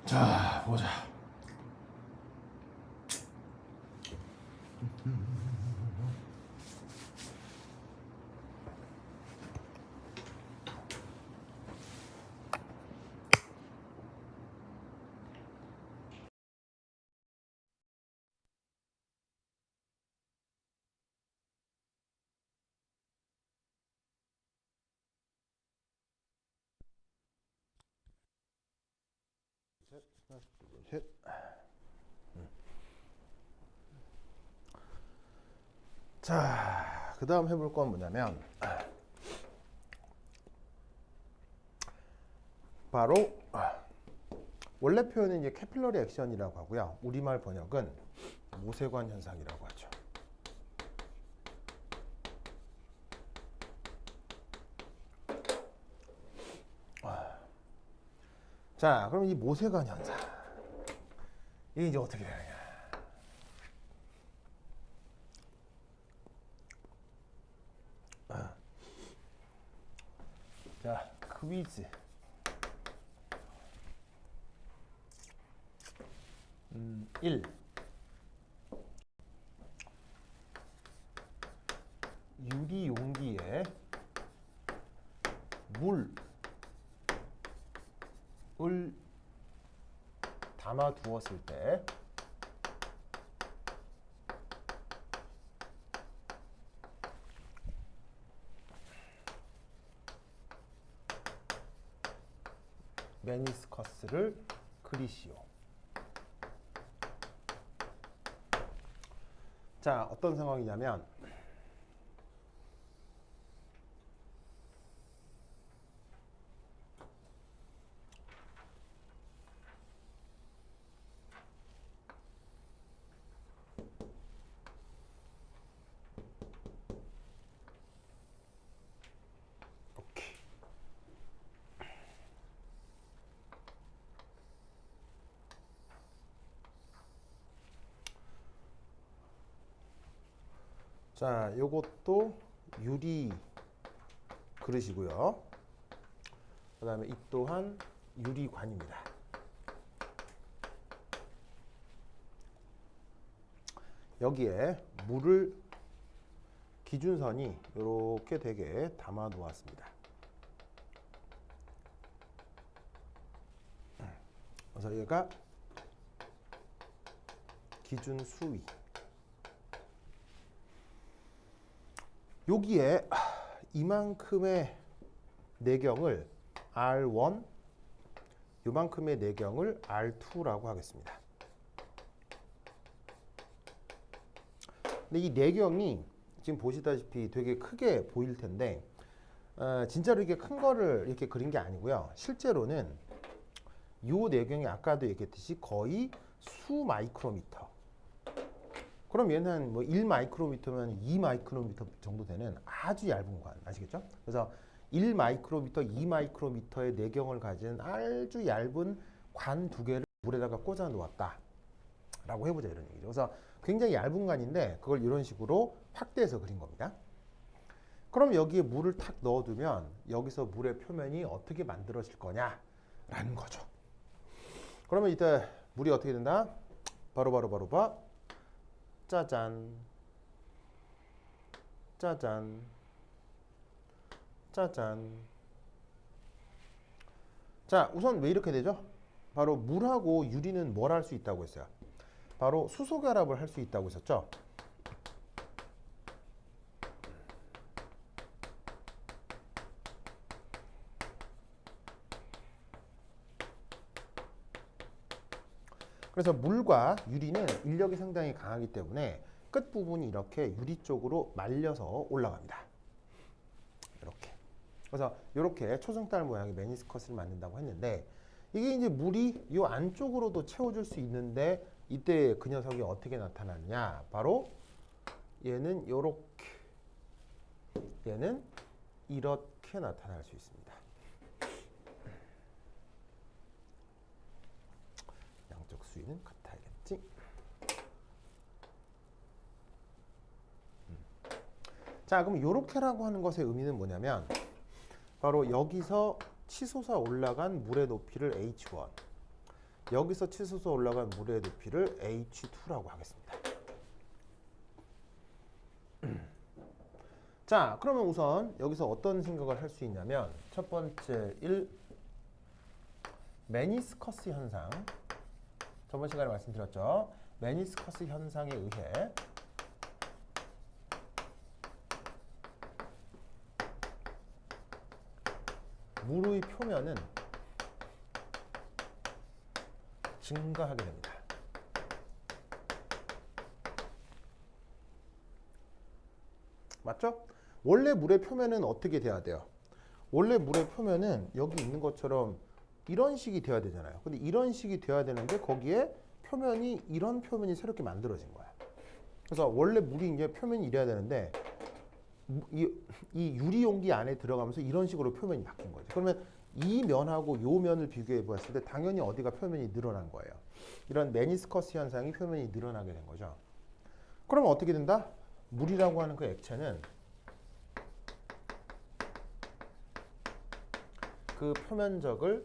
자, 보자. 하나, 둘, 셋. 자, 그 다음 해볼 건 뭐냐면 바로 원래 표현은 이제 캐필러리 액션이라고 하고요. 우리말 번역은 모세관 현상이라고 하죠. 자, 그럼 이 모세관 현상 이게 이제 어떻게 되느냐? 자, 퀴즈. 1. 유리 용기에 물을 담아 두었을 때 메니스커스를 그리시오. 자, 어떤 상황이냐면 오케이. 자, 요것도 유리 그릇이고요. 그 다음에 이 또한 유리관입니다. 여기에 물을 기준선이 이렇게 되게 담아 놓았습니다. 그래서 얘가 기준 수위. 여기에 이만큼의 내경을 R1, 요만큼의 내경을 R2라고 하겠습니다. 근데 이 내경이 지금 보시다시피 되게 크게 보일 텐데 진짜로 이렇게 큰 거를 이렇게 그린 게 아니고요. 실제로는 이 내경이 아까도 얘기했듯이 거의 수 마이크로미터. 그럼 얘는 뭐 1 마이크로미터면 2 마이크로미터 정도 되는 아주 얇은 관, 아시겠죠? 그래서 1 마이크로미터, 2 마이크로미터의 내경을 가진 아주 얇은 관 두 개를 물에다가 꽂아 놓았다 라고 해보자, 이런 얘기죠. 그래서 굉장히 얇은 관인데 그걸 이런 식으로 확대해서 그린 겁니다. 그럼 여기에 물을 탁 넣어두면 여기서 물의 표면이 어떻게 만들어질 거냐라는 거죠. 그러면 이때 물이 어떻게 된다? 바로 짜잔, 짜잔, 짜잔. 자, 우선 왜 이렇게 되죠? 바로 물하고 유리는 뭘 할 수 있다고 했어요? 바로 수소 결합을 할 수 있다고 했었죠. 그래서 물과 유리는 인력이 상당히 강하기 때문에 끝부분이 이렇게 유리 쪽으로 말려서 올라갑니다. 이렇게. 그래서 이렇게 초승달 모양의 메니스커스를 만든다고 했는데 이게 이제 물이 이 안쪽으로도 채워줄 수 있는데 이때 그 녀석이 어떻게 나타나느냐? 바로 얘는 이렇게, 얘는 이렇게 나타날 수 있습니다. 양쪽 수위는 같아야겠지? 자, 그럼 요렇게라고 하는 것의 의미는 뭐냐면 바로 여기서 치솟아 올라간 물의 높이를 H1, 여기서 치솟아 올라간 물의 높이를 H2라고 하겠습니다. 자, 그러면 우선 여기서 어떤 생각을 할 수 있냐면 첫 번째 1, 메니스커스 현상. 저번 시간에 말씀드렸죠. 메니스커스 현상에 의해 물의 표면은 증가하게 됩니다. 맞죠? 원래 물의 표면은 어떻게 돼야 돼요? 원래 물의 표면은 여기 있는 것처럼 이런 식이 돼야 되잖아요. 근데 이런 식이 돼야 되는데 거기에 표면이 이런 표면이 새롭게 만들어진 거야. 그래서 원래 물이 이제 표면이 이래야 되는데 이 유리 용기 안에 들어가면서 이런 식으로 표면이 바뀐 거죠. 그러면 이 면하고 요 면을 비교해 보았을 때 당연히 어디가 표면이 늘어난 거예요. 이런 메니스커스 현상이 표면이 늘어나게 된 거죠. 그러면 어떻게 된다? 물이라고 하는 그 액체는 그 표면적을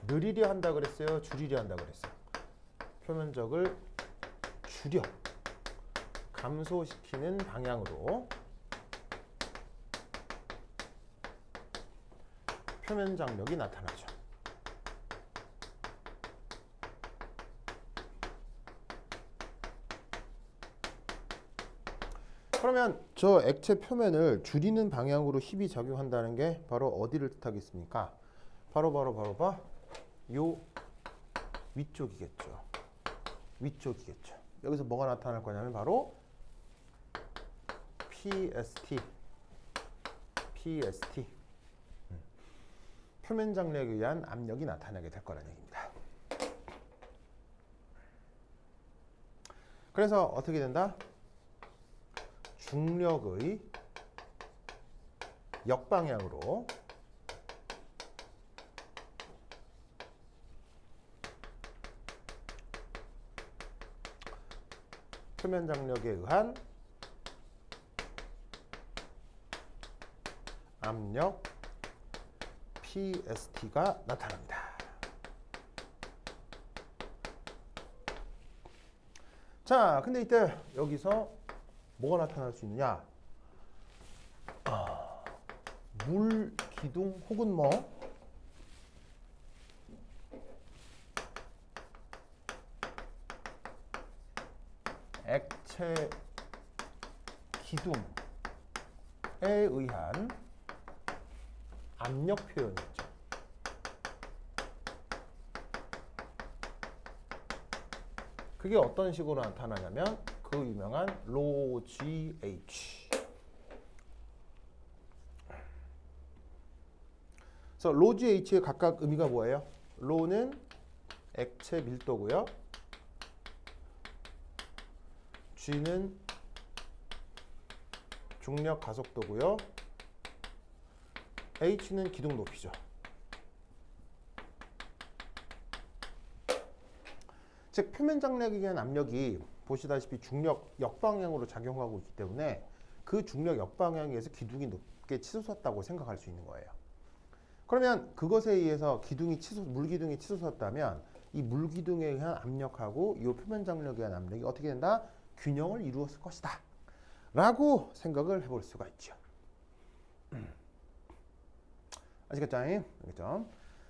늘리려 한다 그랬어요? 줄이려 한다 그랬어요? 표면적을 줄여 감소시키는 방향으로 표면 장력이 나타나죠. 그러면 저 액체 표면을 줄이는 방향으로 힘이 작용한다는 게 바로 어디를 뜻하겠습니까? 바로 요 위쪽이겠죠. 위쪽이겠죠. 여기서 뭐가 나타날 거냐면 바로 PST. 표면 장력에 의한 압력이 나타나게 될 거라는 얘기입니다. 그래서 어떻게 된다? 중력의 역방향으로 표면 장력에 의한 압력 PST가 나타납니다. 자, 근데 이때 여기서 뭐가 나타날 수 있느냐? 물 기둥 혹은 뭐 액체 기둥에 의한 압력 표현이죠. 그게 어떤 식으로 나타나냐면 그 유명한 로 GH. 그래서 로 GH의 각각 의미가 뭐예요? 로는 액체 밀도고요. G는 중력 가속도고요. H는 기둥 높이죠. 즉 표면 장력에 의한 압력이 보시다시피 중력 역방향으로 작용하고 있기 때문에 그 중력 역방향에 의해서 기둥이 높게 치솟았다고 생각할 수 있는 거예요. 그러면 그것에 의해서 물기둥이 치솟았다면 이 물기둥에 의한 압력하고 이 표면 장력에 의한 압력이 어떻게 된다? 균형을 이루었을 것이다 라고 생각을 해볼 수가 있죠. 아시겠죠? 알겠죠?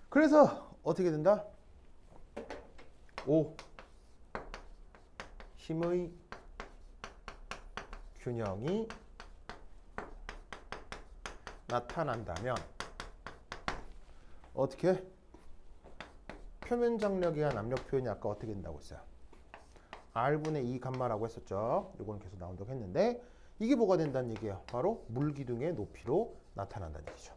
그래서 어떻게 된다? O 힘의 균형이 나타난다면 어떻게? 표면 장력에 의한 압력 표현이 아까 어떻게 된다고 했어요? R분의 2 감마라고 했었죠. 이거는 계속 나온다고 했는데 이게 뭐가 된다는 얘기예요? 바로 물기둥의 높이로 나타난다는 얘기죠.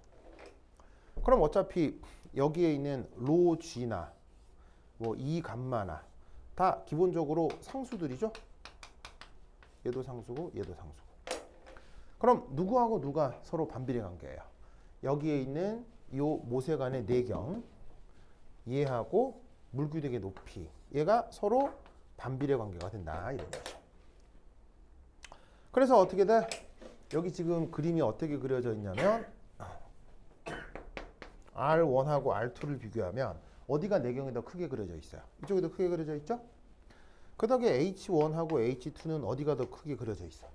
그럼 어차피 여기에 있는 로 G나 뭐 2 감마나 다 기본적으로 상수들이죠. 얘도 상수고 얘도 상수고. 그럼 누구하고 누가 서로 반비례 관계예요? 여기에 있는 이 모세간의 내경 얘하고 물기둥의 높이 얘가 서로 반비례 관계가 된다 이런 거죠. 그래서 어떻게 돼? 여기 지금 그림이 어떻게 그려져 있냐면 R1하고 R2를 비교하면 어디가 내경이 더 크게 그려져 있어요? 이쪽이 더 크게 그려져 있죠? 그 덕에 H1하고 H2는 어디가 더 크게 그려져 있어?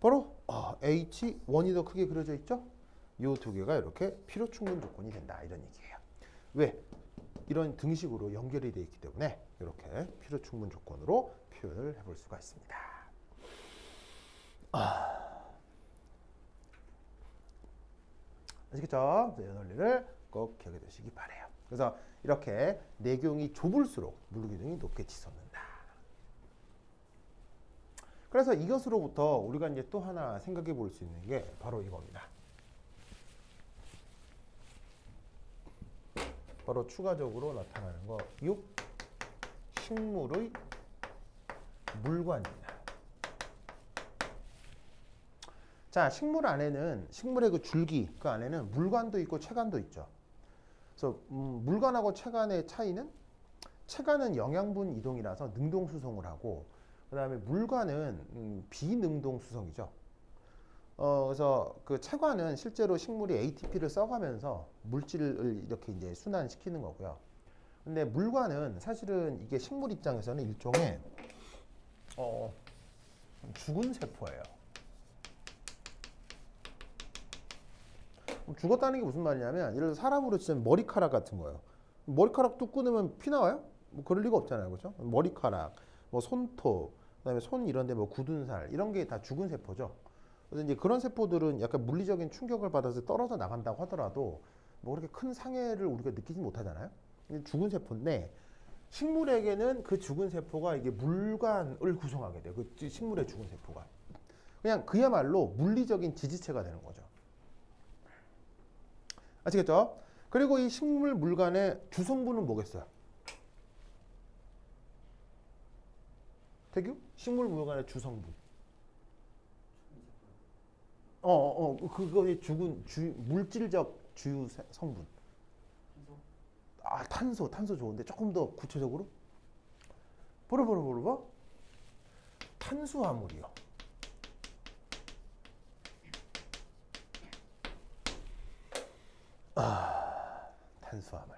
바로 H1이 더 크게 그려져 있죠? 이 두 개가 이렇게 필요 충분 조건이 된다 이런 얘기예요. 왜? 이런 등식으로 연결이 되어 있기 때문에 이렇게 필요 충분 조건으로 표현을 해볼 수가 있습니다. 아시겠죠? 이 논리를 꼭 기억해 두시기 바래요. 그래서 이렇게 내경이 좁을수록 물기둥이 높게 치솟는다. 그래서 이것으로부터 우리가 이제 또 하나 생각해 볼 수 있는 게 바로 이겁니다. 바로 추가적으로 나타나는 거 6. 식물의 물관입니다. 자, 식물 안에는 식물의 그 줄기 그 안에는 물관도 있고 체관도 있죠. 그래서 물관하고 체관의 차이는 체관은 영양분 이동이라서 능동 수송을 하고 그다음에 물관은 비능동 수송이죠. 그래서 그 체관은 실제로 식물이 ATP를 써가면서 물질을 이렇게 이제 순환시키는 거고요. 근데 물관은 사실은 이게 식물 입장에서는 일종의 죽은 세포예요. 죽었다는 게 무슨 말이냐면 예를 들어 사람으로 치면 머리카락 같은 거예요. 머리카락 뚝 끊으면 피 나와요? 뭐 그럴 리가 없잖아요, 그렇죠? 머리카락, 뭐 손톱, 그다음에 손 이런데 뭐 굳은 살 이런 게 다 죽은 세포죠. 그래서 이제 그런 세포들은 약간 물리적인 충격을 받아서 떨어져 나간다고 하더라도 뭐 그렇게 큰 상해를 우리가 느끼지 못하잖아요. 죽은 세포인데 식물에게는 그 죽은 세포가 이게 물관을 구성하게 돼요. 그 식물의 죽은 세포가 그냥 그야말로 물리적인 지지체가 되는 거죠. 아시겠죠? 그리고 이 식물 물관의 주성분은 뭐겠어요? 태규? 식물 물관의 주성분. 그거의 물질적 주요 성분. 탄소 좋은데 조금 더 구체적으로? 보러. 탄수화물이요. 탄수화물.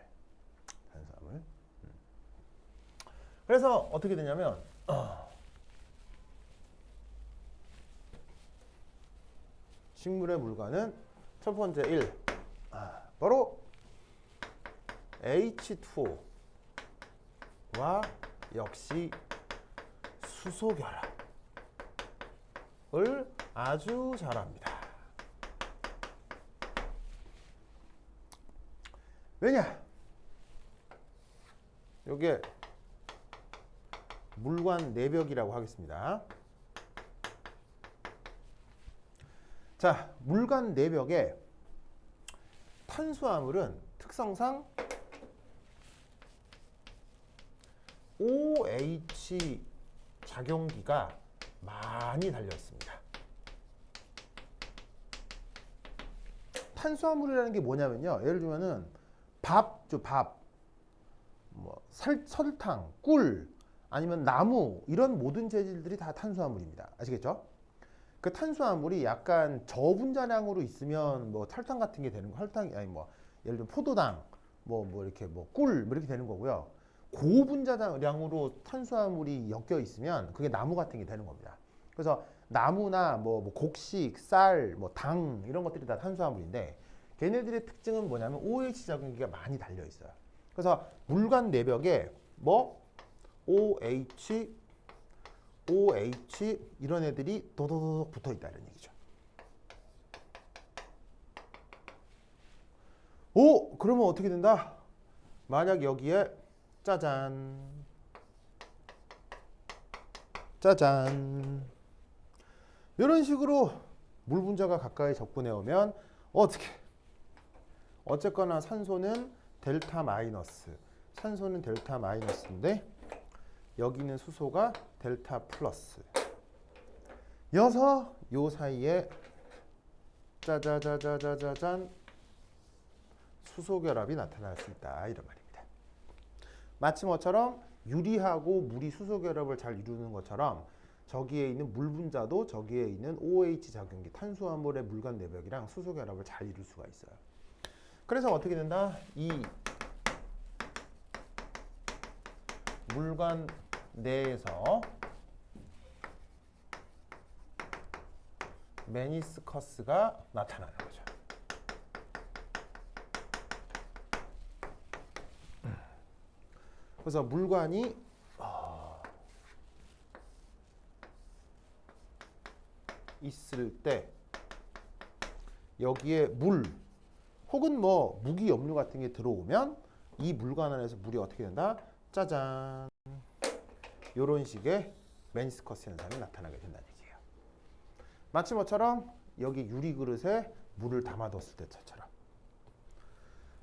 그래서 어떻게 되냐면 식물의 물관은 첫 번째 1 바로 H2O와 역시 수소결합을 아주 잘합니다. 왜냐? 요게 물관 내벽이라고 하겠습니다. 자, 물관 내벽에 탄수화물은 특성상 OH 작용기가 많이 달려 있습니다. 탄수화물이라는 게 뭐냐면요. 예를 들면은 밥, 뭐 설탕, 꿀, 아니면 나무 이런 모든 재질들이 다 탄수화물입니다. 아시겠죠? 그 탄수화물이 약간 저분자량으로 있으면 뭐 설탕 같은 게 되는 거, 설탕이 아니 뭐 예를 들면 포도당, 뭐 이렇게 뭐 꿀 뭐 이렇게 되는 거고요. 고분자량으로 탄수화물이 엮여 있으면 그게 나무 같은 게 되는 겁니다. 그래서 나무나 뭐 곡식, 쌀, 뭐 당 이런 것들이 다 탄수화물인데 걔네들의 특징은 뭐냐면 OH 작용기가 많이 달려 있어요. 그래서 물관 내벽에 뭐 OH 이런 애들이 도도독 붙어 있다 이런 얘기죠. 그러면 어떻게 된다? 만약 여기에 짜잔 짜잔 이런 식으로 물 분자가 가까이 접근해 오면 어떻게 어쨌거나 산소는 델타 마이너스 산소는 델타 마이너스인데 여기는 수소가 델타 플러스 여서 요 사이에 짜자자자자잔 수소 결합이 나타날 수 있다 이런 말입니다. 마치 뭐처럼 유리하고 물이 수소 결합을 잘 이루는 것처럼 저기에 있는 물 분자도 저기에 있는 OH 작용기 탄수화물의 물간 내벽이랑 수소 결합을 잘 이룰 수가 있어요. 그래서 어떻게 된다? 이 물관 내에서 메니스커스가 나타나는 거죠. 그래서 물관이 있을 때 여기에 물 혹은 뭐 무기 염료 같은 게 들어오면 이 물관 안에서 물이 어떻게 된다? 짜잔 이런 식의 메니스커스 현상이 나타나게 된다는 얘기예요. 마치 뭐처럼 여기 유리 그릇에 물을 담아뒀을 때처럼.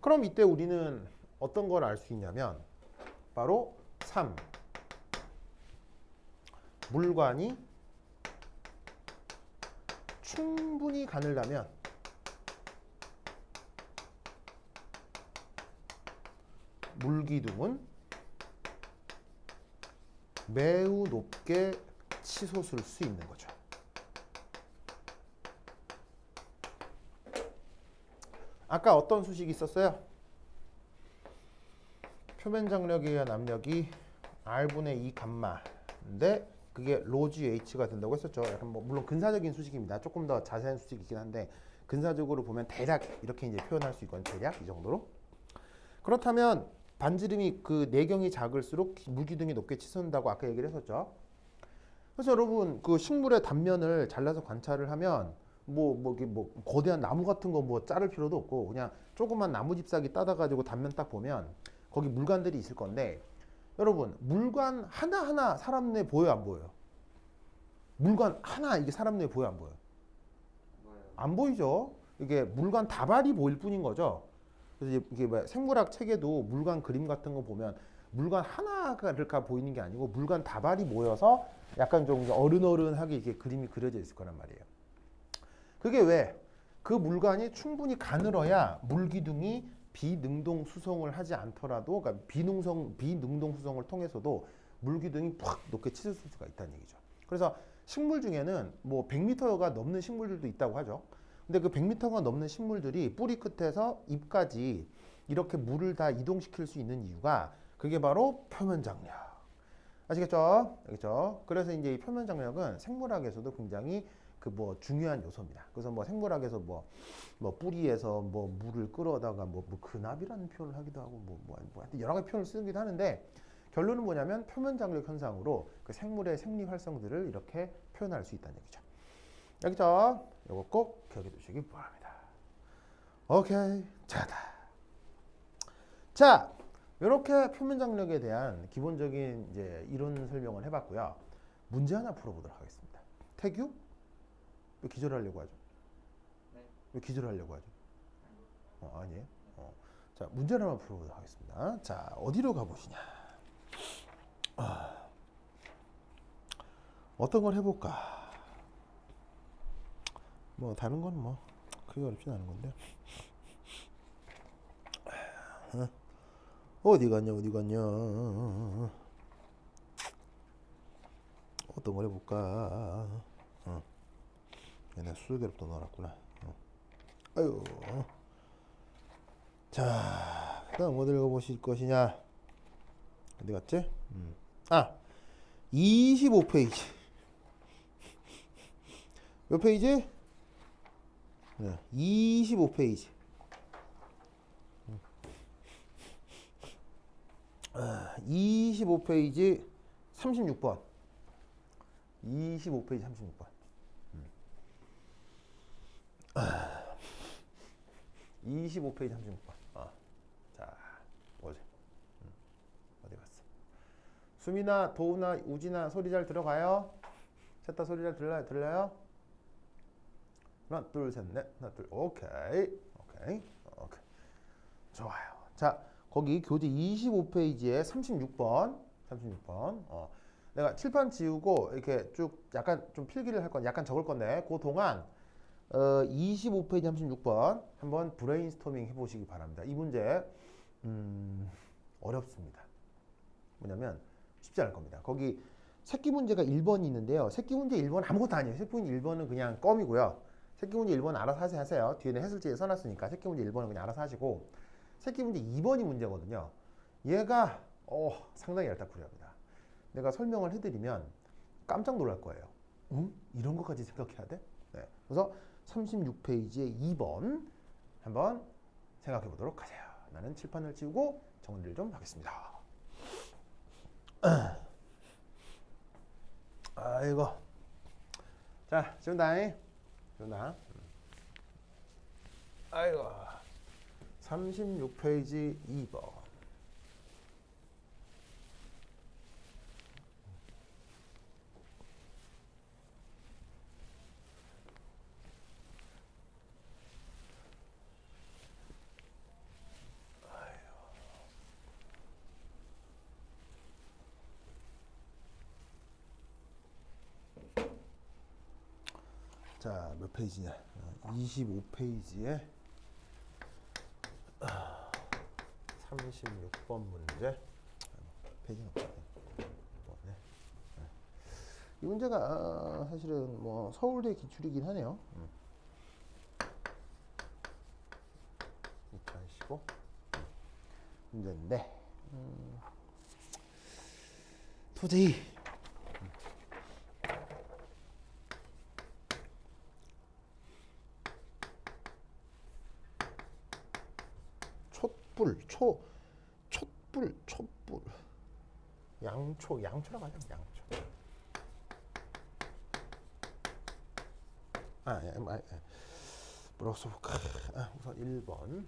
그럼 이때 우리는 어떤 걸 알 수 있냐면 바로 3. 물관이 충분히 가늘다면 물기둥은 매우 높게 치솟을 수 있는 거죠. 아까 어떤 수식이 있었어요? 표면 장력에 의한 압력이 R분의 2 감마인데 그게 로지 H가 된다고 했었죠. 약간 뭐 물론 근사적인 수식입니다. 조금 더 자세한 수식이 있긴 한데 근사적으로 보면 대략 이렇게 이제 표현할 수 있거든요. 대략 이 정도로. 그렇다면 반지름이 그 내경이 작을수록 물기둥이 높게 치솟는다고 아까 얘기를 했었죠. 그래서 여러분 그 식물의 단면을 잘라서 관찰을 하면 뭐 거대한 나무 같은 거 뭐 자를 필요도 없고 그냥 조그만 나무 잎사귀 따다 가지고 단면 딱 보면 거기 물관들이 있을 건데 여러분 물관 하나하나 사람 눈에 보여요 안 보여요? 물관 하나 이게 사람 눈에 보여요 안 보여요? 안 보이죠? 이게 물관 다발이 보일 뿐인 거죠. 그래서 이게 뭐 생물학 책에도 물관 그림 같은 거 보면 물관 하나가 보이는 게 아니고 물관 다발이 모여서 약간 좀 어른어른하게 이렇게 그림이 그려져 있을 거란 말이에요. 그게 왜? 그 물관이 충분히 가늘어야 물기둥이 비능동 수송을 하지 않더라도 그러니까 비능동 수송을 통해서도 물기둥이 팍 높게 치솟을 수가 있다는 얘기죠. 그래서 식물 중에는 뭐 100m가 넘는 식물들도 있다고 하죠. 근데 그 100m가 넘는 식물들이 뿌리 끝에서 잎까지 이렇게 물을 다 이동시킬 수 있는 이유가 그게 바로 표면 장력. 아시겠죠? 알겠죠? 그래서 이제 이 표면 장력은 생물학에서도 굉장히 그 뭐 중요한 요소입니다. 그래서 뭐 생물학에서 뭐 뿌리에서 뭐 물을 끌어다가 뭐 근압이라는 표현을 하기도 하고 뭐 하여튼 여러 가지 표현을 쓰기도 하는데 결론은 뭐냐면 표면 장력 현상으로 그 생물의 생리 활성들을 이렇게 표현할 수 있다는 얘기죠. 알겠죠? 이거 꼭 기억해 두시기 바랍니다. 오케이. 자, 이렇게 표면 장력에 대한 기본적인 이제 이론 설명을 해봤고요. 문제 하나 풀어보도록 하겠습니다. 태규? 왜 기절하려고 하죠? 네. 왜 기절하려고 하죠? 아니에요? 자, 문제를 한번 풀어보도록 하겠습니다. 자, 어디로 가보시냐? 어떤 걸 해볼까? 뭐 다른 건 뭐 크게 어렵진 않은 건데. 어디 갔냐? 어떤 걸 해볼까? 내가 수소결합도 넣어놨구나. 아유. 자, 그다음 어디 읽어보실 것이냐? 어디 갔지? 25페이지. 몇 페이지? 네, 25페이지. 25페이지 36번. 25페이지 36번. 25페이지 36번. 자, 보세요. 수미나 도우나 우진아 소리 잘 들어가요? 셋 다 소리 잘 들려요? 하나 둘 셋 넷 하나 둘 오케이. 좋아요. 자 거기 교재 25페이지에 36번 내가 칠판 지우고 이렇게 쭉 약간 좀 필기를 할 건 약간 적을 건데 그 동안 25페이지 36번 한번 브레인스토밍 해보시기 바랍니다. 이 문제 어렵습니다. 뭐냐면 쉽지 않을 겁니다. 거기 새끼 문제가 1번이 있는데요. 새끼 문제 1번 아무것도 아니에요. 새끼 문제 1번은 그냥 껌이고요. 새끼 문제 1번 알아서 하세요. 뒤에는 해설지에 써놨으니까 새끼 문제 1번은 그냥 알아서 하시고 새끼 문제 2번이 문제거든요. 얘가 상당히 얄딱구리합니다. 내가 설명을 해드리면 깜짝 놀랄 거예요. 응? 이런 것까지 생각해야 돼? 네. 그래서 36페이지에 2번 한번 생각해 보도록 하세요. 나는 칠판을 지우고 정리를 좀 하겠습니다. 아이고. 자, 지운다. 아이고. 36페이지 2번. 자, 몇 페이지냐? 25페이지에 36번 문제. 페이지는 없네. 이 문제가 사실은 뭐 서울대 기출이긴 하네요. 이렇게 하시고 문제인데 도저히 촛불 양초라고 하죠. 양초. 브로스 우선 1번.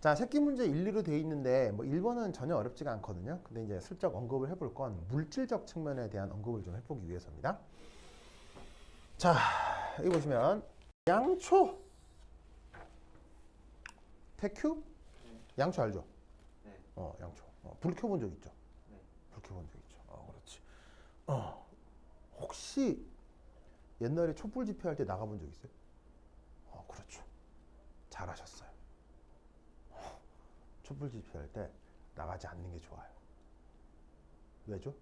자, 새끼 문제 1, 2로 돼 있는데 뭐 1번은 전혀 어렵지가 않거든요. 근데 이제 슬쩍 언급을 해볼 건 물질적 측면에 대한 언급을 좀 해보기 위해서입니다. 자, 여기 보시면 양초 태큐? 양초 알죠? 네. 양초. 불 켜본 적 있죠? 네. 불 켜본 적 있죠. 그렇지. 혹시 옛날에 촛불 집회할 때 나가본 적 있어요? 그렇죠. 잘하셨어요. 촛불 집회할 때 나가지 않는 게 좋아요. 왜죠?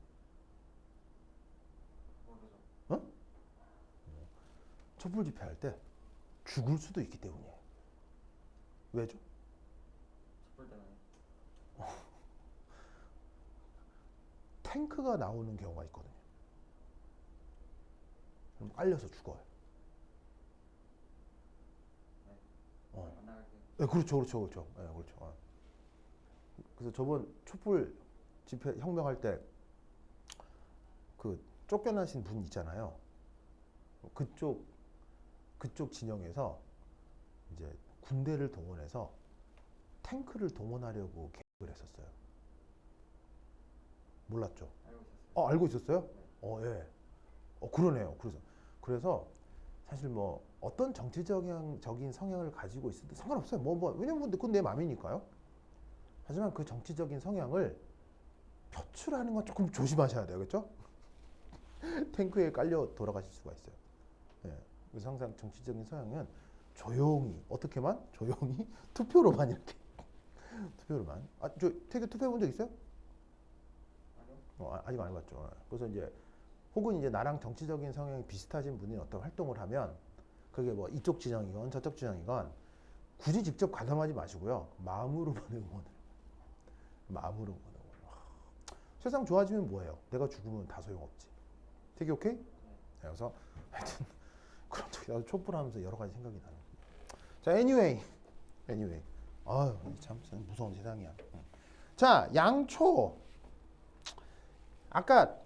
모르죠. 촛불 집회할 때 죽을 수도 있기 때문이에요. 왜죠? 촛불 때문에. 탱크가 나오는 경우가 있거든요. 그럼 깔려서 죽어요. 네. 안 나갈게요. 네, 그렇죠. 네, 그렇죠. 그래서 저번 촛불 집회 혁명할 때 그 쫓겨나신 분 있잖아요. 그쪽 진영에서 이제 군대를 동원해서 탱크를 동원하려고 계획을 했었어요. 몰랐죠? 알고 있었어요. 알고 있었어요? 네. 예. 그러네요. 그래서 사실 뭐 어떤 정치적인 성향을 가지고 있어도 상관없어요. 왜냐면 그건 내 마음이니까요. 하지만 그 정치적인 성향을 표출하는 건 조금 조심하셔야 돼요. 그렇죠? 탱크에 깔려 돌아가실 수가 있어요. 예. 그래서 항상 정치적인 성향은 조용히 투표로만 이렇게 투표로만. 저 태교 투표해 본 적 있어요? 아니요. 아직 안 해봤죠. 그래서 이제 혹은 이제 나랑 정치적인 성향이 비슷하신 분이 어떤 활동을 하면 그게 뭐 이쪽 진영이건 저쪽 진영이건 굳이 직접 관람하지 마시고요. 마음으로만 응원을. 세상 좋아지면 뭐예요? 내가 죽으면 다 소용없지. 되게 오케이? 네. 그래서 하여튼 그런 적이 나도 촛불하면서 여러 가지 생각이 나는. 자, anyway. 참 무서운 세상이야. 자, 양초. 아까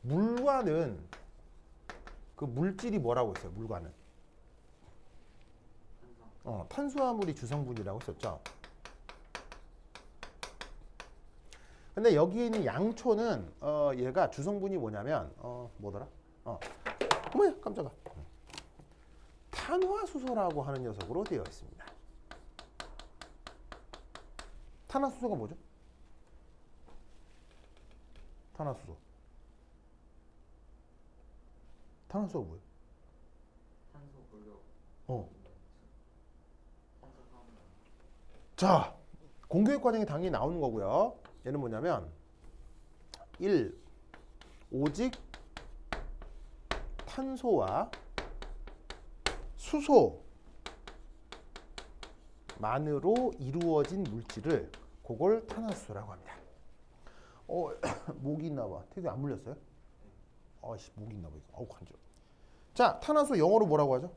물과는 그 물질이 뭐라고 했어요? 물과는 탄성. 탄수화물이 주성분이라고 했었죠. 근데 여기에 있는 양초는 얘가 주성분이 뭐냐면 뭐더라? 어머야 깜짝아. 탄화수소라고 하는 녀석으로 되어 있습니다. 탄화수소가 뭐죠? 탄화수소. 탄화수소가 뭐예요? 탄소 골격. 어. 탄소 화합. 자, 공교육 과정에 당연히 나오는 거고요. 얘는 뭐냐면 1. 오직 탄소와 수소만으로 이루어진 물질을 그걸 탄화수소라고 합니다. 목이 있나 봐. 태도 안 물렸어요? 아씨, 목이 있나 봐. 이거. 간지러워. 자, 탄화수소 영어로 뭐라고 하죠?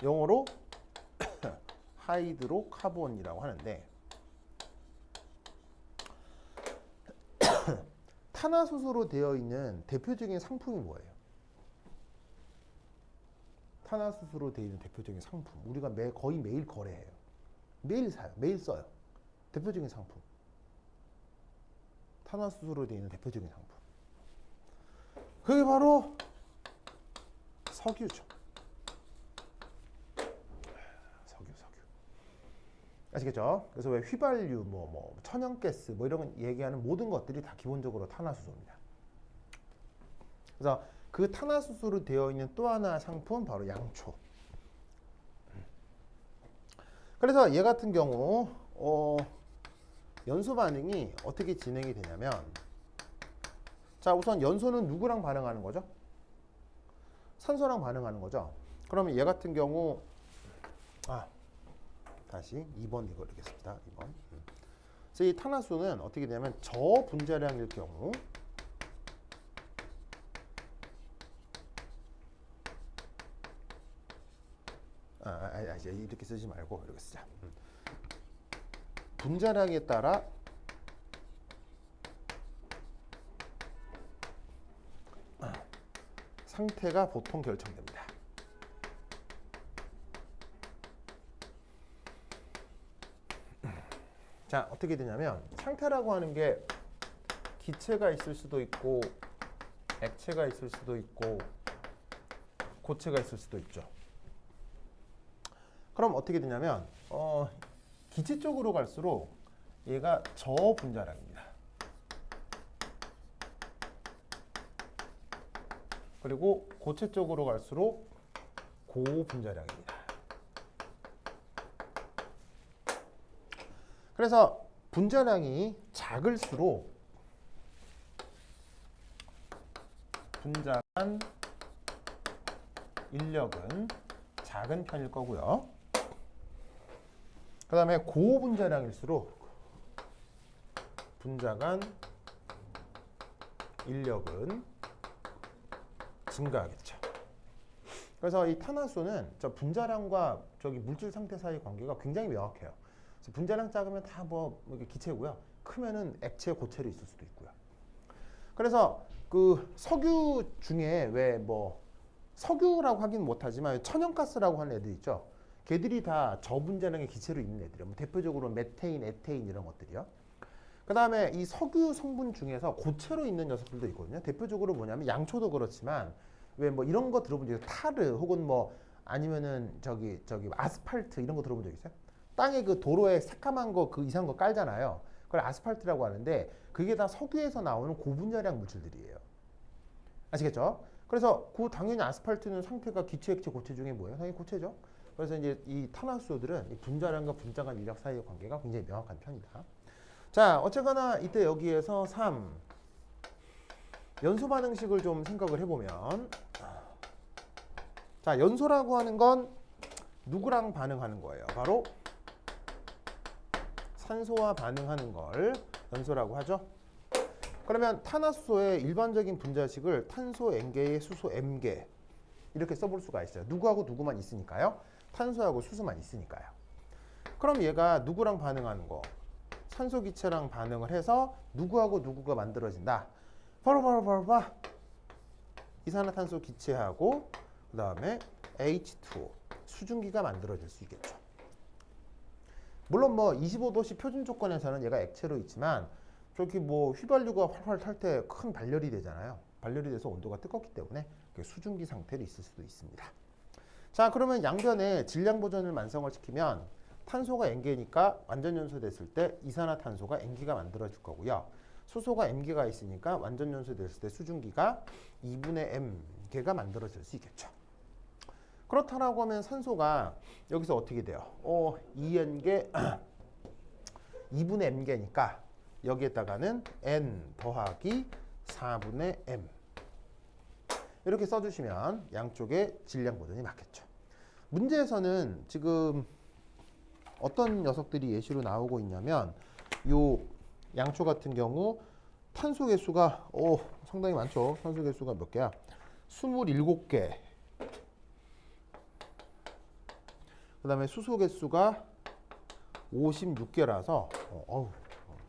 영어로 하이드로카본이라고 하는데 탄화수소로 되어 있는 대표적인 상품이 뭐예요? 탄화수소로 되어 있는 대표적인 상품. 우리가 거의 매일 거래해요. 매일 사요. 매일 써요. 대표적인 상품. 탄화수소로 되어 있는 대표적인 상품. 그게 바로 석유죠. 석유. 아시겠죠? 그래서 왜 휘발유, 천연가스, 이런 거 얘기하는 모든 것들이 다 기본적으로 탄화수소입니다. 그래서 그 탄화수소로 되어 있는 또 하나 상품 바로 양초. 그래서 얘 같은 경우 연소 반응이 어떻게 진행이 되냐면, 자 우선 연소는 누구랑 반응하는 거죠? 산소랑 반응하는 거죠. 그러면 얘 같은 경우 다시 2번 이거 읽겠습니다. 2번. 그래서 이 탄화수는 어떻게 되냐면 저분자량일 경우 이제 이렇게 쓰지 말고 이렇게 쓰자. 분자량에 따라 상태가 보통 결정됩니다. 자, 어떻게 되냐면 상태라고 하는 게 기체가 있을 수도 있고 액체가 있을 수도 있고 고체가 있을 수도 있죠. 그럼 어떻게 되냐면 기체 쪽으로 갈수록 얘가 저분자량입니다. 그리고 고체 쪽으로 갈수록 고분자량입니다. 그래서 분자량이 작을수록 분자간 인력은 작은 편일 거고요. 그 다음에 고분자량일수록 분자간 인력은 증가하겠죠. 그래서 이 탄화수는 저 분자량과 물질 상태 사이의 관계가 굉장히 명확해요. 그래서 분자량 작으면 다 기체고요. 크면은 액체, 고체로 있을 수도 있고요. 그래서 그 석유 중에 석유라고 하긴 못하지만 천연가스라고 하는 애들 있죠. 걔들이 다 저분자량의 기체로 있는 애들이에요. 대표적으로 메테인, 에테인 이런 것들이요. 그 다음에 이 석유 성분 중에서 고체로 있는 녀석들도 있거든요. 대표적으로 뭐냐면 양초도 그렇지만 왜 이런 거 들어본 적 있어요? 타르 혹은 아니면은 아스팔트 이런 거 들어본 적 있어요? 땅에 그 도로에 새까만 거 그 이상한 거 깔잖아요. 그걸 아스팔트라고 하는데 그게 다 석유에서 나오는 고분자량 물질들이에요. 아시겠죠? 그래서 당연히 아스팔트는 상태가 기체, 액체, 고체 중에 뭐예요? 당연히 고체죠. 그래서 이제 이 탄화수소들은 이 분자량과 분자간 인력 사이의 관계가 굉장히 명확한 편이다. 자, 어쨌거나 이때 여기에서 3. 연소 반응식을 좀 생각을 해보면, 자, 연소라고 하는 건 누구랑 반응하는 거예요? 바로 산소와 반응하는 걸 연소라고 하죠. 그러면 탄화수소의 일반적인 분자식을 탄소 N개에 수소 M개 이렇게 써볼 수가 있어요. 누구하고 누구만 있으니까요. 탄소하고 수소만 있으니까요. 그럼 얘가 누구랑 반응하는 거? 산소 기체랑 반응을 해서 누구하고 누구가 만들어진다. 바로 이산화탄소 기체하고 그 다음에 H2O 수증기가 만들어질 수 있겠죠. 물론 뭐 25도씨 표준 조건에서는 얘가 액체로 있지만 저기 뭐 휘발유가 활활 탈 때 큰 발열이 되잖아요. 발열이 돼서 온도가 뜨겁기 때문에 수증기 상태로 있을 수도 있습니다. 자, 그러면 양변에 질량 보존을 완성을 시키면 탄소가 N개니까 완전 연소됐을 때 이산화탄소가 N기가 만들어질 거고요. 수소가 M개가 있으니까 완전 연소됐을 때 수증기가 2분의 M개가 만들어질 수 있겠죠. 그렇다라고 하면 산소가 여기서 어떻게 돼요? 2N개 2분의 M개니까 여기에다가는 N 더하기 4분의 M 이렇게 써주시면 양쪽에 질량 보존이 맞겠죠. 문제에서는 지금 어떤 녀석들이 예시로 나오고 있냐면 요 양초 같은 경우 탄소 개수가 상당히 많죠. 탄소 개수가 몇 개야? 27개. 그 다음에 수소 개수가 56개라서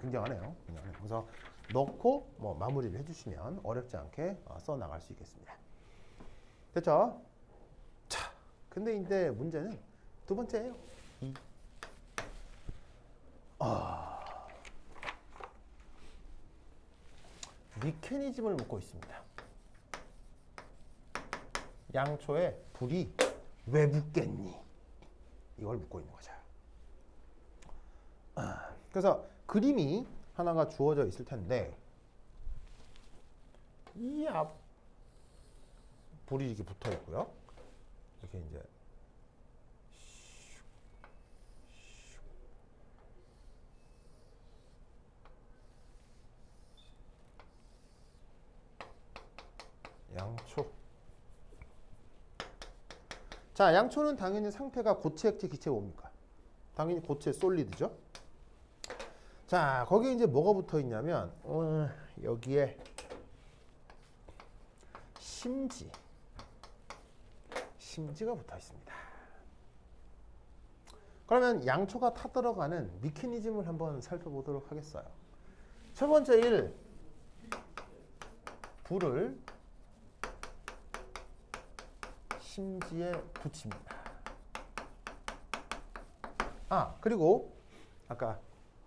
굉장하네요. 그래서 넣고 뭐 마무리를 해주시면 어렵지 않게 써 나갈 수 있겠습니다. 됐죠? 자, 근데 이제 문제는 두 번째예요. 미케니즘을 묻고 있습니다. 양초에 불이 왜 붙겠니? 이걸 묻고 있는 거죠. 그래서 그림이 하나가 주어져 있을 텐데 이 앞 불이 이렇게 붙어 있고요. 이렇게 이제 양초. 자, 양초는 당연히 상태가 고체, 액체, 기체 뭡니까? 당연히 고체 솔리드죠. 자, 거기에 이제 뭐가 붙어 있냐면 여기에 심지가 붙어 있습니다. 그러면 양초가 타들어가는 미케니즘을 한번 살펴보도록 하겠어요. 첫 번째 일, 불을 심지에 붙입니다. 그리고 아까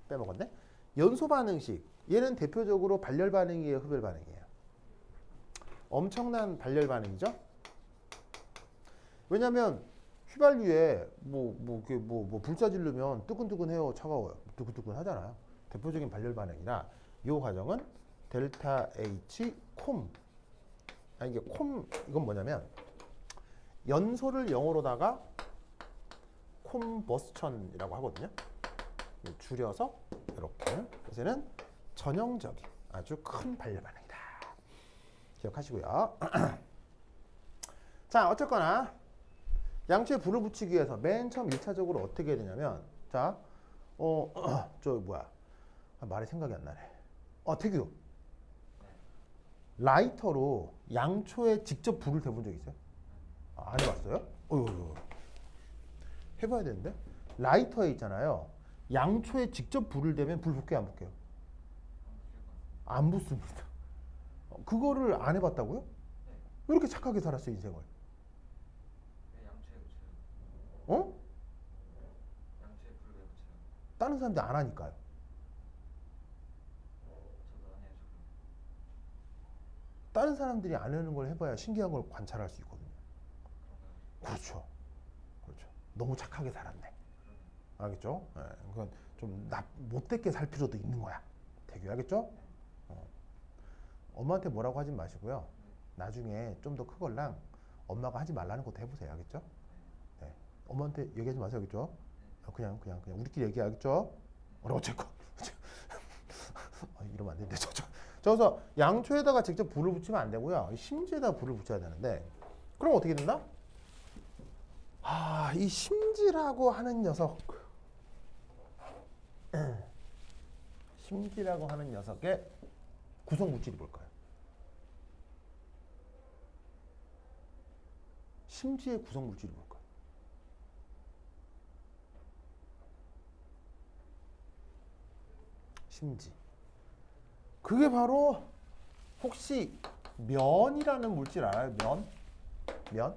빼먹었네. 연소 반응식. 얘는 대표적으로 발열 반응이에요, 흡열 반응이에요? 엄청난 발열 반응이죠. 왜냐하면 휘발유에 불사 지르면 뜨끈뜨끈해요, 차가워요? 뜨끈뜨끈 하잖아요. 대표적인 발열 반응이라 이 과정은 델타 H 콤. 이게 콤, 이건 뭐냐면 연소를 영어로다가 콤버스천이라고 하거든요. 줄여서 이렇게. 그래서 얘는 전형적인 아주 큰 발열 반응이다. 기억하시고요. 자, 어쨌거나 양초에 불을 붙이기 위해서 맨 처음 1차적으로 어떻게 해야 되냐면 자, 말이 생각이 안 나네. 태규. 라이터로 양초에 직접 불을 대본 적 있어요? 안 해봤어요? 해봐야 되는데. 라이터에 있잖아요. 양초에 직접 불을 대면 불 붙게 안 붙게요? 안 붙습니다. 그거를 안 해봤다고요? 왜 이렇게 착하게 살았어 인생을? 양초에 붙여요. 양초에 불을 왜 붙여요? 다른 사람들이 안 하니까요. 저도 안 해요. 다른 사람들이 안 하는 걸 해봐야 신기한 걸 관찰할 수 있거든요. 그렇죠. 너무 착하게 살았네. 알겠죠? 그건 좀 못되게 살 필요도 있는 거야. 대규 알겠죠? 엄마한테 뭐라고 하지 마시고요. 나중에 좀 더 크걸랑 엄마가 하지 말라는 것도 해보세요. 알겠죠? 네. 엄마한테 얘기하지 마세요. 알겠죠? 그냥 우리끼리 얘기하겠죠? 어쨌건 이러면 안 되는데 그래서 양초에다가 직접 불을 붙이면 안 되고요. 심지에다 불을 붙여야 되는데 그럼 어떻게 된다? 이 심지라고 하는 녀석. 심지라고 하는 녀석의 구성 물질이 뭘까요? 심지의 구성 물질이 뭘까요? 심지. 그게 바로 혹시 면이라는 물질 알아요? 면?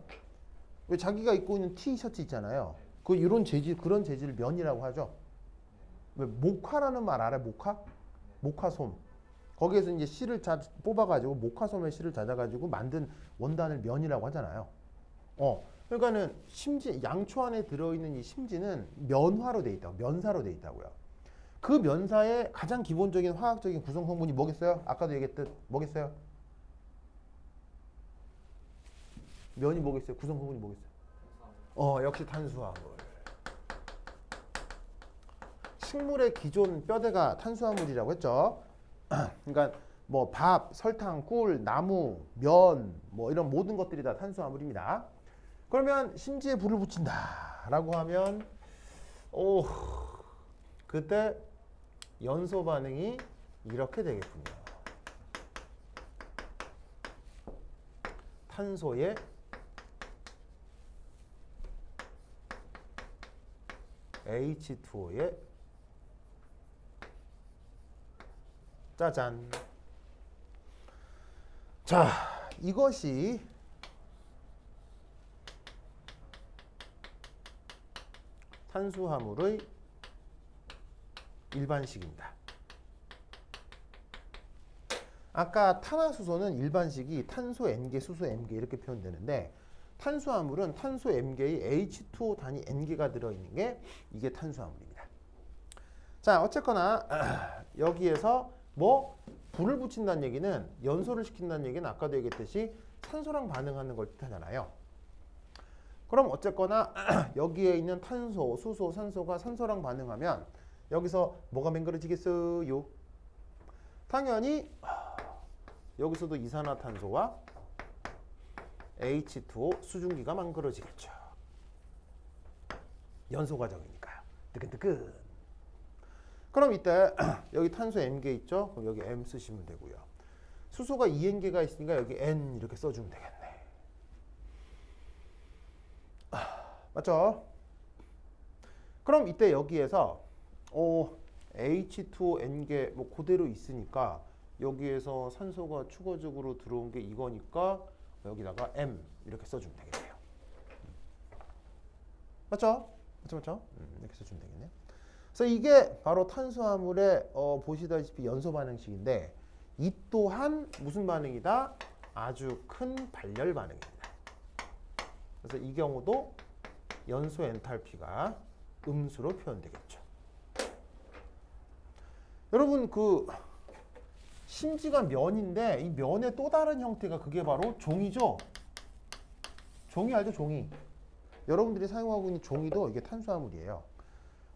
왜 자기가 입고 있는 티셔츠 있잖아요. 그 이런 재질 그런 재질을 면이라고 하죠. 왜 모카라는 말 알아요? 모카솜. 거기에서 이제 씨를 뽑아가지고 모카솜의 씨를 찾아가지고 만든 원단을 면이라고 하잖아요. 그러니까는 양초 안에 들어있는 이 심지는 면화로 돼 있다고, 면사로 돼 있다고요. 그 면사의 가장 기본적인 화학적인 구성 성분이 뭐겠어요? 아까도 얘기했듯 뭐겠어요? 면이 뭐겠어요? 구성 성분이 뭐겠어요? 역시 탄수화물. 식물의 기존 뼈대가 탄수화물이라고 했죠. 그러니까 뭐 밥, 설탕, 꿀, 나무, 면, 뭐 이런 모든 것들이 다 탄수화물입니다. 그러면 심지에 불을 붙인다라고 하면 그때 연소 반응이 이렇게 되겠군요. 탄소에 H2O에 짜잔. 자, 이것이 탄수화물의 일반식입니다. 아까 탄화수소는 일반식이 탄소 N개, 수소 M개 이렇게 표현되는데 탄수화물은 탄소 M개의 H2O 단위 N개가 들어있는 게 이게 탄수화물입니다. 자, 어쨌거나 여기에서 뭐 불을 붙인다는 얘기는 연소를 시킨다는 얘기는 아까도 얘기했듯이 산소랑 반응하는 걸 뜻하잖아요. 그럼 어쨌거나 여기에 있는 탄소, 수소, 산소가 산소랑 반응하면 여기서 뭐가 맹그러지겠어요? 당연히 여기서도 이산화탄소와 H2O 수증기가 만들어지겠죠. 연소 과정이니까요. 뜨끈뜨끈. 그럼 이때 여기 탄소 M개 있죠? 그럼 여기 M 쓰시면 되고요. 수소가 2N개가 있으니까 여기 N 이렇게 써주면 되겠네. 맞죠? 그럼 이때 여기에서 H2N개 뭐 그대로 있으니까 여기에서 산소가 추가적으로 들어온 게 이거니까 여기다가 M 이렇게 써주면 되겠네요. 맞죠? 맞죠? 이렇게 써주면 되겠네요. 그래서 이게 바로 탄수화물의 보시다시피 연소 반응식인데 이 또한 무슨 반응이다? 아주 큰 발열 반응입니다. 그래서 이 경우도 연소 엔탈피가 음수로 표현되겠죠. 여러분 그 심지가 면인데 이 면의 또 다른 형태가 그게 바로 종이죠. 종이 알죠? 종이. 여러분들이 사용하고 있는 종이도 이게 탄수화물이에요.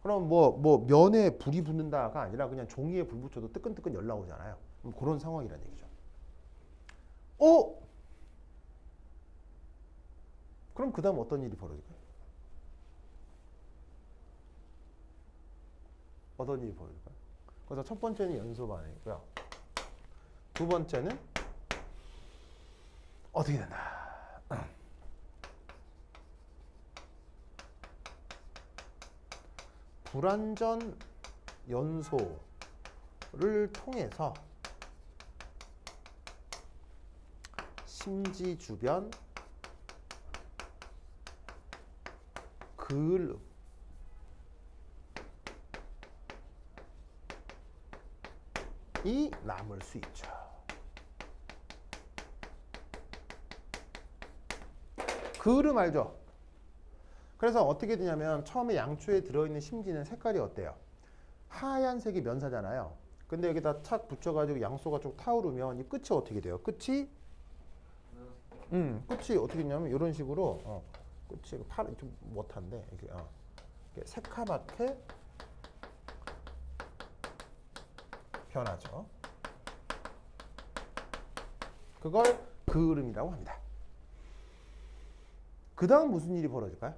그럼 뭐 면에 불이 붙는다가 아니라 그냥 종이에 불 붙여도 뜨끈뜨끈 열 나오잖아요. 그런 상황이라는 얘기죠. 그럼 그 다음 어떤 일이 벌어질까요? 어떤 일이 벌어질까요? 그래서 첫 번째는 연소 반응이고요. 두 번째는 어떻게 된다? 불완전 연소를 통해서 심지 주변 그을음이 남을 수 있죠. 그을음 알죠? 그래서 어떻게 되냐면 처음에 양초에 들어있는 심지는 색깔이 어때요? 하얀색이 면사잖아요. 근데 여기다 착 붙여가지고 양소가 쭉 타오르면 이 끝이 어떻게 돼요? 끝이 어떻게 되냐면 이런 식으로 끝이 파란 좀 못한데 이렇게 새카맣게 변하죠. 그걸 그을음이라고 합니다. 그 다음 무슨 일이 벌어질까요?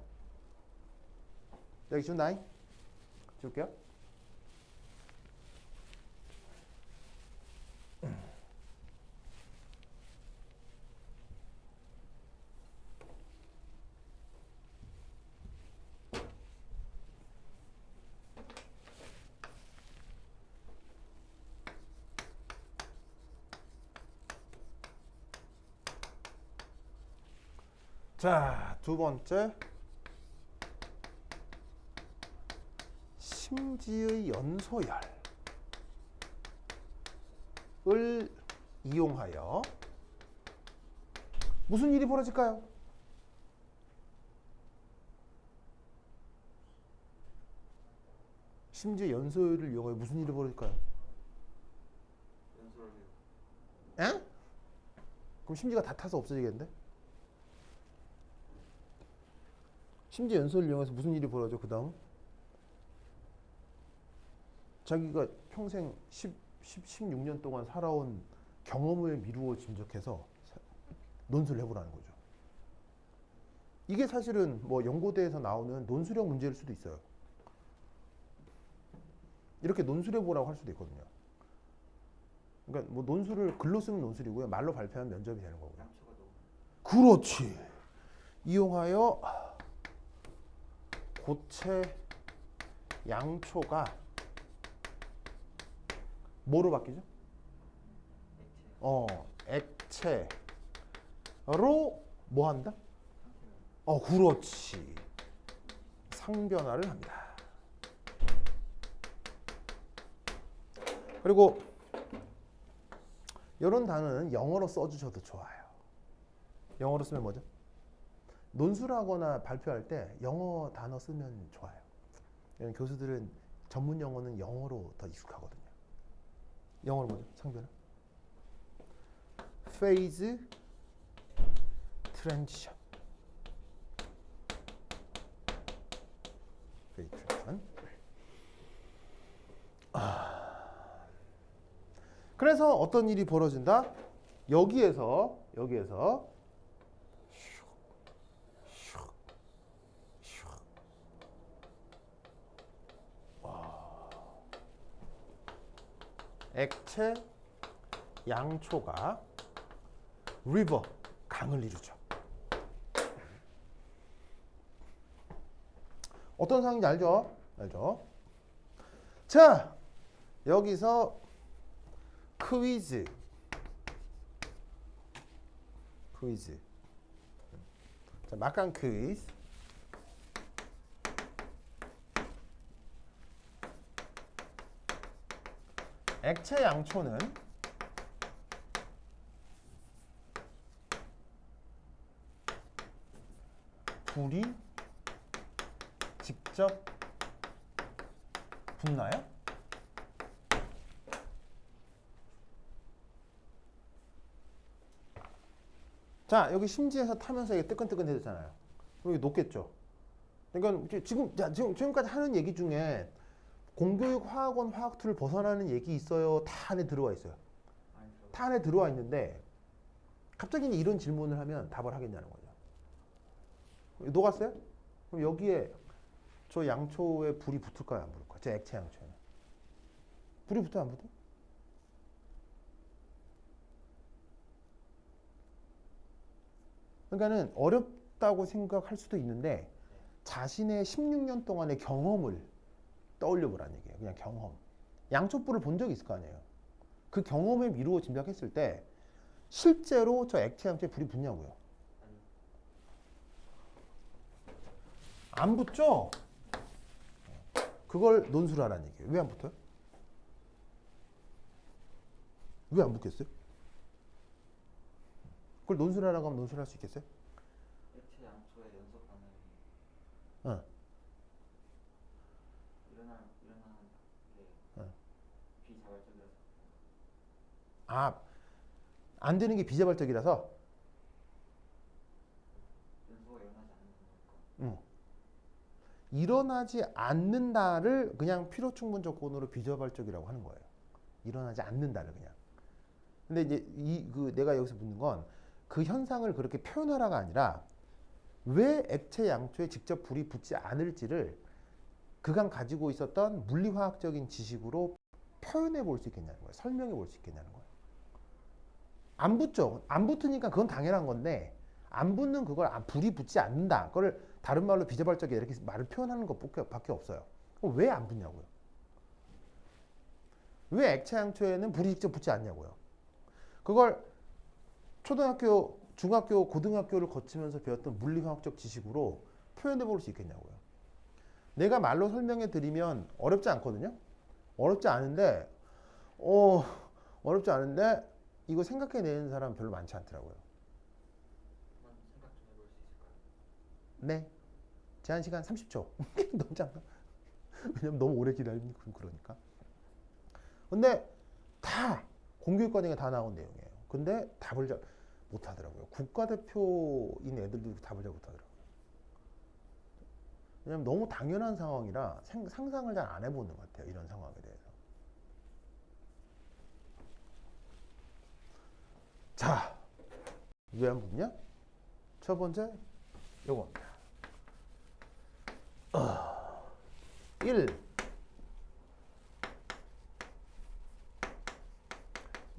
여기 좀 나이 줄게요. 자, 두 번째. 심지의 연소열을 이용하여 무슨 일이 벌어질까요? 심지의 연소열을 이용하여 무슨 일이 벌어질까요? 연소를 에? 그럼 심지가 다 타서 없어지겠는데? 심지 연소를 이용해서 무슨 일이 벌어져? 그 다음 자기가 평생 16년 동안 살아온 경험을 미루어 짐작해서 논술을 해보라는 거죠. 이게 사실은 뭐 연고대에서 나오는 논술형 문제일 수도 있어요. 이렇게 논술해보라고 할 수도 있거든요. 그러니까 뭐 논술을 글로 쓰면 논술이고요. 말로 발표하면 면접이 되는 거고요. 양초가 너무 그렇지. 이용하여 고체 양초가 뭐로 바뀌죠? 액체 액체로 뭐 한다? 그렇지. 상변화를 합니다. 그리고 이런 단어는 영어로 써주셔도 좋아요. 영어로 쓰면 뭐죠? 논술하거나 발표할 때 영어 단어 쓰면 좋아요. 왜냐면 교수들은 전문 용어는 영어로 더 익숙하거든요. 영어로 뭐죠? 상변화. phase transition. phase transition. 그래서 어떤 일이 벌어진다? 여기에서 액체 양초가 리버 강을 이루죠. 어떤 상황인지 알죠? 알죠? 자, 여기서 퀴즈. 자, 막강 퀴즈. 액체 양초는 불이 직접 붙나요? 자, 여기 심지에서 타면서 이게 뜨끈뜨끈해졌잖아요. 여기 녹겠죠. 그러니까 지금까지 하는 얘기 중에 공교육 화학원 화학툴을 벗어나는 얘기 있어요? 다 안에 들어와 있어요. 다 안에 들어와 있는데 갑자기 이런 질문을 하면 답을 하겠냐는 거죠. 녹았어요? 그럼 여기에 저 양초에 불이 붙을까요? 안 붙을까요? 제 액체 양초에는. 불이 붙어요? 안 붙어요? 그러니까는 어렵다고 생각할 수도 있는데 자신의 16년 동안의 경험을 떠올려 보라는 얘기예요. 그냥 경험. 양초불을 본 적이 있을 거 아니에요. 그 경험을 미루어 짐작했을 때 실제로 저 액체 양초에 불이 붙냐고요. 안 붙죠? 그걸 논술하라는 얘기예요. 왜 안 붙어요? 왜 안 붙겠어요? 그걸 논술하라고 하면 논술할 수 있겠어요? 액체 양초의 연소 반응이 어. 일어나는 게 비자발적이라서 안 되는 게 비자발적이라서 연소가 일어나지 않는 거니까. 일어나지 않는다를 그냥 필요충분 조건으로 비자발적이라고 하는 거예요. 일어나지 않는다를 그냥. 근데 이제 내가 여기서 묻는 건 그 현상을 그렇게 표현하라가 아니라 왜 액체 양초에 직접 불이 붙지 않을지를 그간 가지고 있었던 물리화학적인 지식으로 표현해 볼 수 있겠냐는 거예요. 설명해 볼 수 있겠냐는 거예요. 안 붙죠. 안 붙으니까 그건 당연한 건데 안 붙는 그걸 불이 붙지 않는다. 그걸 다른 말로 비자발적이다 이렇게 말을 표현하는 것밖에 없어요. 그럼 왜 안 붙냐고요. 왜 액체 양초에는 불이 직접 붙지 않냐고요. 그걸 초등학교 중학교, 고등학교를 거치면서 배웠던 물리화학적 지식으로 표현해 볼 수 있겠냐고요. 내가 말로 설명해 드리면 어렵지 않거든요. 어렵지 않은데 어렵지 않은데 이거 생각해내는 사람 별로 많지 않더라고요. 한번 생각 좀 해볼 수 있을까요? 네. 제한 시간 30초. 너무 짧아. 왜냐면 너무 오래 기다리면 그러니까. 근데 다 공교육과정에 다 나온 내용이에요. 근데 답을 잘 못하더라고요. 국가대표인 애들도 답을 잘 못하더라고요. 왜냐면 너무 당연한 상황이라 상상을 잘 안 해보는 것 같아요. 이런 상황에 대해서. 자, 왜 안 붙냐? 첫 번째, 요겁니다. 1.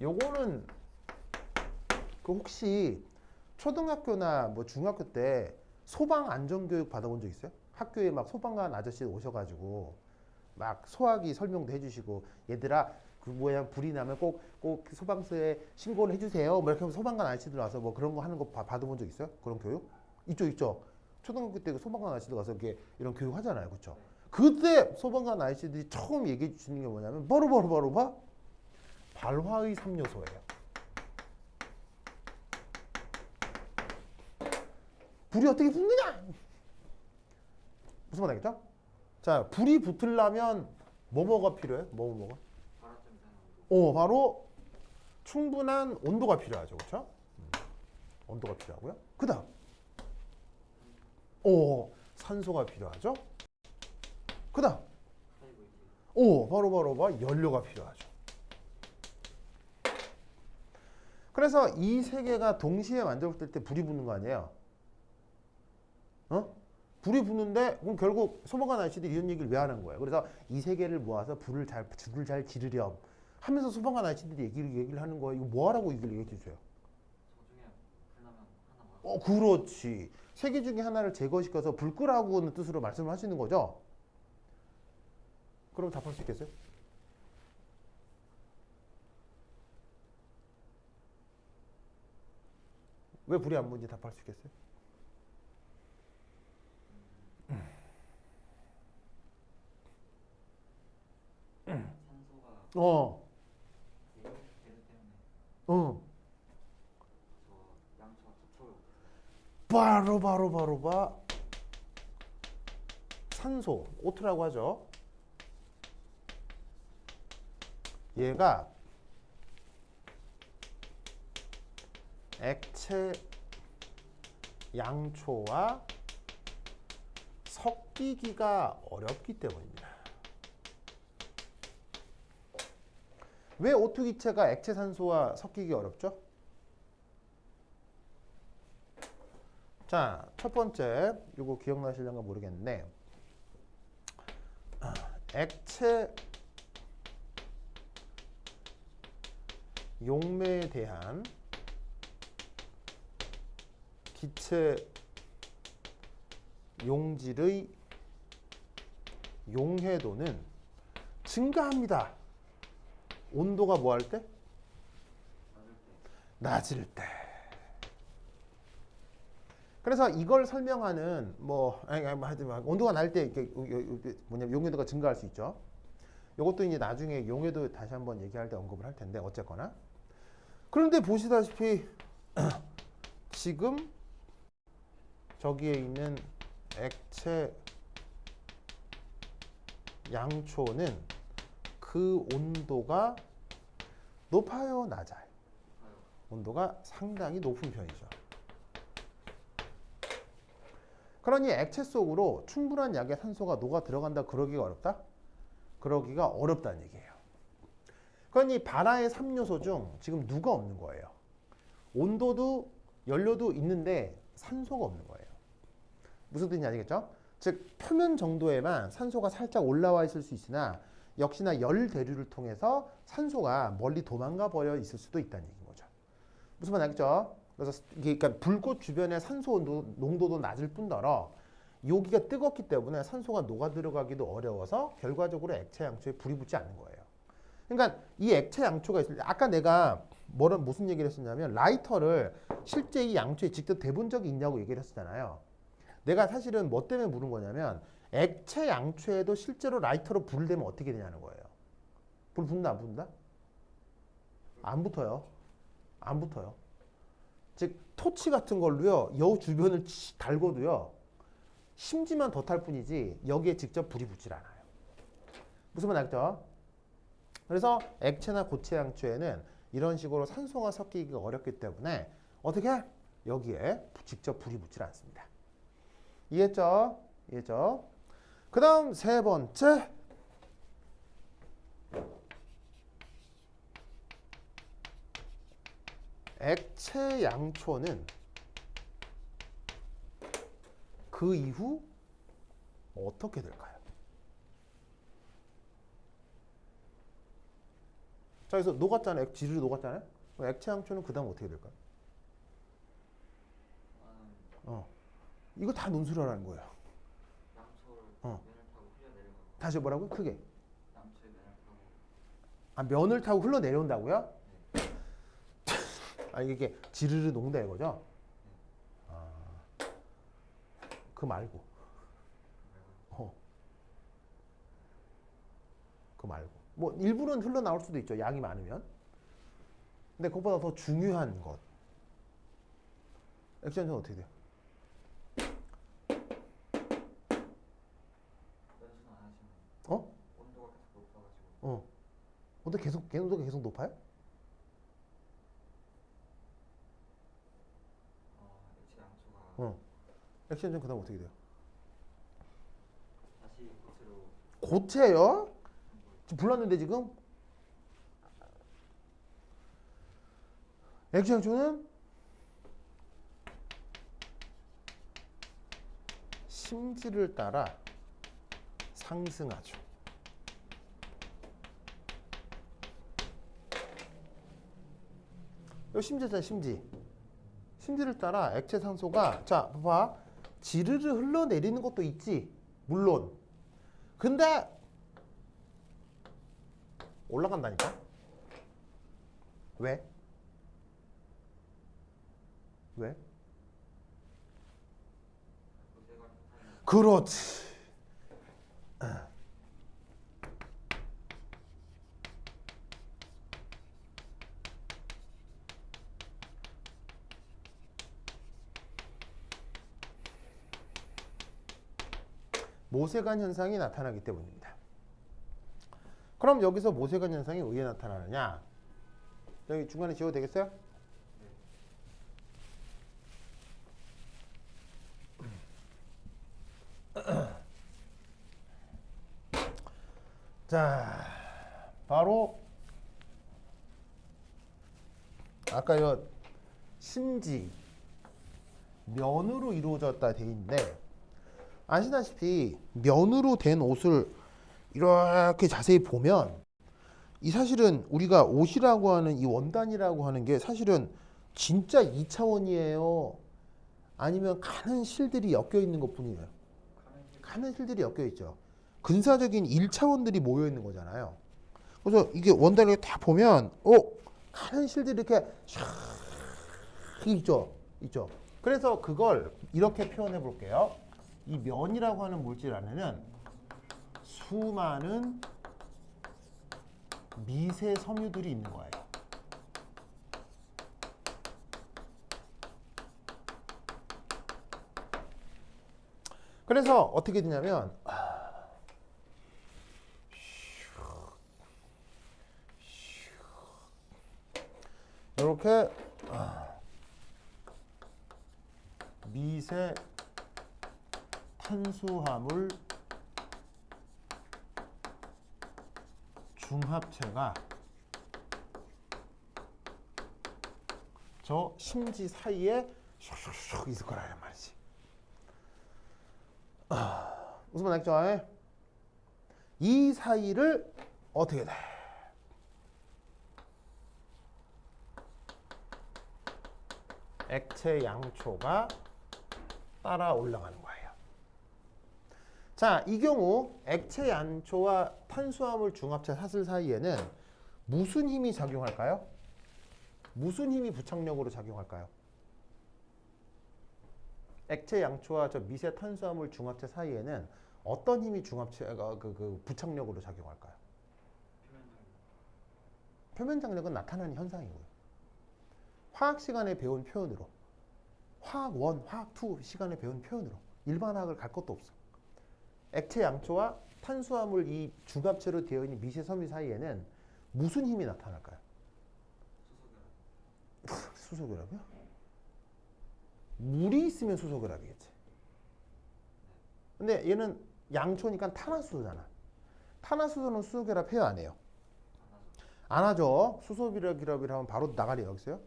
요거는 그 혹시 초등학교나 뭐 중학교 때 소방 안전교육 받아본 적 있어요? 학교에 막 소방관 아저씨 오셔가지고 막 소화기 설명도 해주시고 얘들아 그 뭐야 불이 나면 꼭 소방서에 신고를 해주세요. 뭐 이렇게 하면 소방관 아저씨들 와서 뭐 그런 거 하는 거 받아본 적 있어요? 그런 교육? 있죠. 초등학교 때 그 소방관 아저씨들 가서 이렇게 이런 교육 하잖아요, 그렇죠? 그때 소방관 아저씨들이 처음 얘기해 주시는 게 뭐냐면 바로 봐 발화의 3요소예요. 불이 어떻게 붙느냐? 무슨 말 알겠죠? 자, 불이 붙으려면 뭐가 필요해? 뭐가? 발화점 이상으로. 바로 충분한 온도가 필요하죠, 그렇죠? 온도가 필요하고요. 그다음, 산소가 필요하죠. 그다음, 하이브리드. 바로 봐 연료가 필요하죠. 그래서 이 세 개가 동시에 만들어질 때 불이 붙는 거 아니에요? 불이 붙는데 그럼 결국 소방관 아저씨들이 이런 얘기를 왜 하는 거예요? 그래서 이 세 개를 모아서 불을 잘 지르렴 하면서 소방관 아저씨들이 얘기를 하는 거예요. 이거 뭐 하라고 얘기를 얘기해 주세요. 저중에 불 나면 하나 막아. 그렇지. 세 개 중에 하나를 제거시켜서 불 끄라고는 뜻으로 말씀을 하시는 거죠. 그럼 답할 수 있겠어요? 왜 불이 안 붙는지 답할 수 있겠어요? 산소가 어, 얘 때문에 어. 저 양초가 촉촉을 바로 봐. 산소, O2라고 하죠. 얘가 액체 양초와 섞이기가 어렵기 때문입니다. 왜 O2 기체가 액체 산소와 섞이기 어렵죠? 자, 첫 번째, 이거 기억나실런가 모르겠는데, 액체 용매에 대한 기체 용질의 용해도는 증가합니다. 온도가 뭐 할 때? 낮을 때. 그래서 이걸 설명하는 하여튼 온도가 낮을 때 이렇게 뭐냐면 용해도가 증가할 수 있죠. 이것도 이제 나중에 용해도 다시 한번 얘기할 때 언급을 할 텐데 어쨌거나. 그런데 보시다시피 지금 저기에 있는 액체 양초는 그 온도가 높아요, 낮아요? 온도가 상당히 높은 편이죠. 그러니 액체 속으로 충분한 양의 산소가 녹아 들어간다 그러기가 어렵다? 그러기가 어렵다는 얘기예요. 그러니 발화의 3요소 중 지금 누가 없는 거예요? 온도도 연료도 있는데 산소가 없는 거예요. 무슨 뜻인지 아시겠죠? 즉 표면 정도에만 산소가 살짝 올라와 있을 수 있으나 역시나 열 대류를 통해서 산소가 멀리 도망가 버려 있을 수도 있다는 얘기인 거죠. 무슨 말인지 알겠죠? 그래서 그러니까 불꽃 주변의 산소 농도도 낮을 뿐더러 여기가 뜨겁기 때문에 산소가 녹아 들어가기도 어려워서 결과적으로 액체 양초에 불이 붙지 않는 거예요. 그러니까 이 액체 양초가 있을 때 아까 내가 무슨 얘기를 했었냐면 라이터를 실제 이 양초에 직접 대본 적이 있냐고 얘기를 했었잖아요. 내가 사실은 뭐 때문에 물은 거냐면 액체 양초에도 실제로 라이터로 불을 대면 어떻게 되냐는 거예요. 불 붙나 안 붙나? 안 붙어요. 안 붙어요. 즉 토치 같은 걸로요. 여 주변을 달궈도요. 심지만 더 탈 뿐이지 여기에 직접 불이 붙질 않아요. 무슨 말 알겠죠? 그래서 액체나 고체 양초에는 이런 식으로 산소가 섞이기가 어렵기 때문에 어떻게? 여기에 직접 불이 붙질 않습니다. 이해했죠? 이해했죠? 그 다음 세 번째. 액체 양초는 그 이후 어떻게 될까요? 자, 그래서 녹았잖아요. 지르르 녹았잖아요. 그럼 액체 양초는 그 다음 어떻게 될까요? 이거 다 논술하라는 거예요. 양초를 어. 면을 타고 흘려내려가고 다시 뭐라고? 크게. 양초의 면을 타고 아, 면을 타고 흘러내려온다고요? 아, 이게 지르르 녹는다 이거죠? 아, 그 말고. 그 말고. 뭐 일부는 흘러나올 수도 있죠. 양이 많으면. 근데 그것보다 더 중요한 것. 액션은 어떻게 돼요? 연수는 안 하시면 어? 온도가 계속 높아가지고 어. 온도가 계속 높아요? 액체 양초가 어. 액션은 그 다음 어떻게 돼요? 다시 고체로 고체요? 지금 불났는데 지금? 액체 양초는 심지를 따라 상승하죠. 이 심지잖아요, 심지. 심지를 따라 액체 산소가 자, 봐봐. 지르르 흘러내리는 것도 있지. 물론. 근데 올라간다니까? 왜? 왜? 고체가 형성이 그렇지. 모세관 현상이 나타나기 때문입니다. 그럼 여기서 모세관 현상이 왜 나타나느냐? 여기 중간에 지워도 되겠어요? 자, 바로 아까 요 심지 면으로 이루어졌다 돼 있는데 아시다시피 면으로 된 옷을 이렇게 자세히 보면 이 사실은 우리가 옷이라고 하는 이 원단이라고 하는 게 사실은 진짜 2차원이에요. 아니면 가는 실들이 엮여 있는 것 뿐이에요. 가는 실들이 엮여 있죠. 근사적인 1차원들이 모여 있는 거잖아요. 그래서 이게 원단을 딱 보면 가는 실들이 이렇게 샥 있죠. 있죠. 그래서 그걸 이렇게 표현해 볼게요. 이 면이라고 하는 물질 안에는 수많은 미세 섬유들이 있는 거예요. 그래서 어떻게 되냐면 이렇게 미세 탄수화물 중합체가 저 심지 사이에 슉슉슉 있을 거라는 말이지. 무슨 말 알겠죠? 이 사이를 어떻게 돼? 액체 양초가 따라 올라가는 거예요. 자, 이 경우 액체 양초와 탄수화물 중합체 사슬 사이에는 무슨 힘이 작용할까요? 무슨 힘이 부착력으로 작용할까요? 액체 양초와 저 미세 탄수화물 중합체 사이에는 어떤 힘이 중합체가 그 부착력으로 작용할까요? 표면 장력은 나타나는 현상이고요. 화학 시간에 배운 표현으로, 화학 1, 화학 2 시간에 배운 표현으로 일반 화학을 갈 것도 없어. 액체 양초와 탄수화물 이 중합체로 되어 있는 미세 섬유 사이에는 무슨 힘이 나타날까요? 수소결합이요? 물이 있으면 수소결합이겠지. 근데 얘는 양초니까 탄화수소잖아. 탄화수소는 수소결합 해요, 안 해요? 안 하죠. 수소결합이라 하면 바로 나가리 여기서요.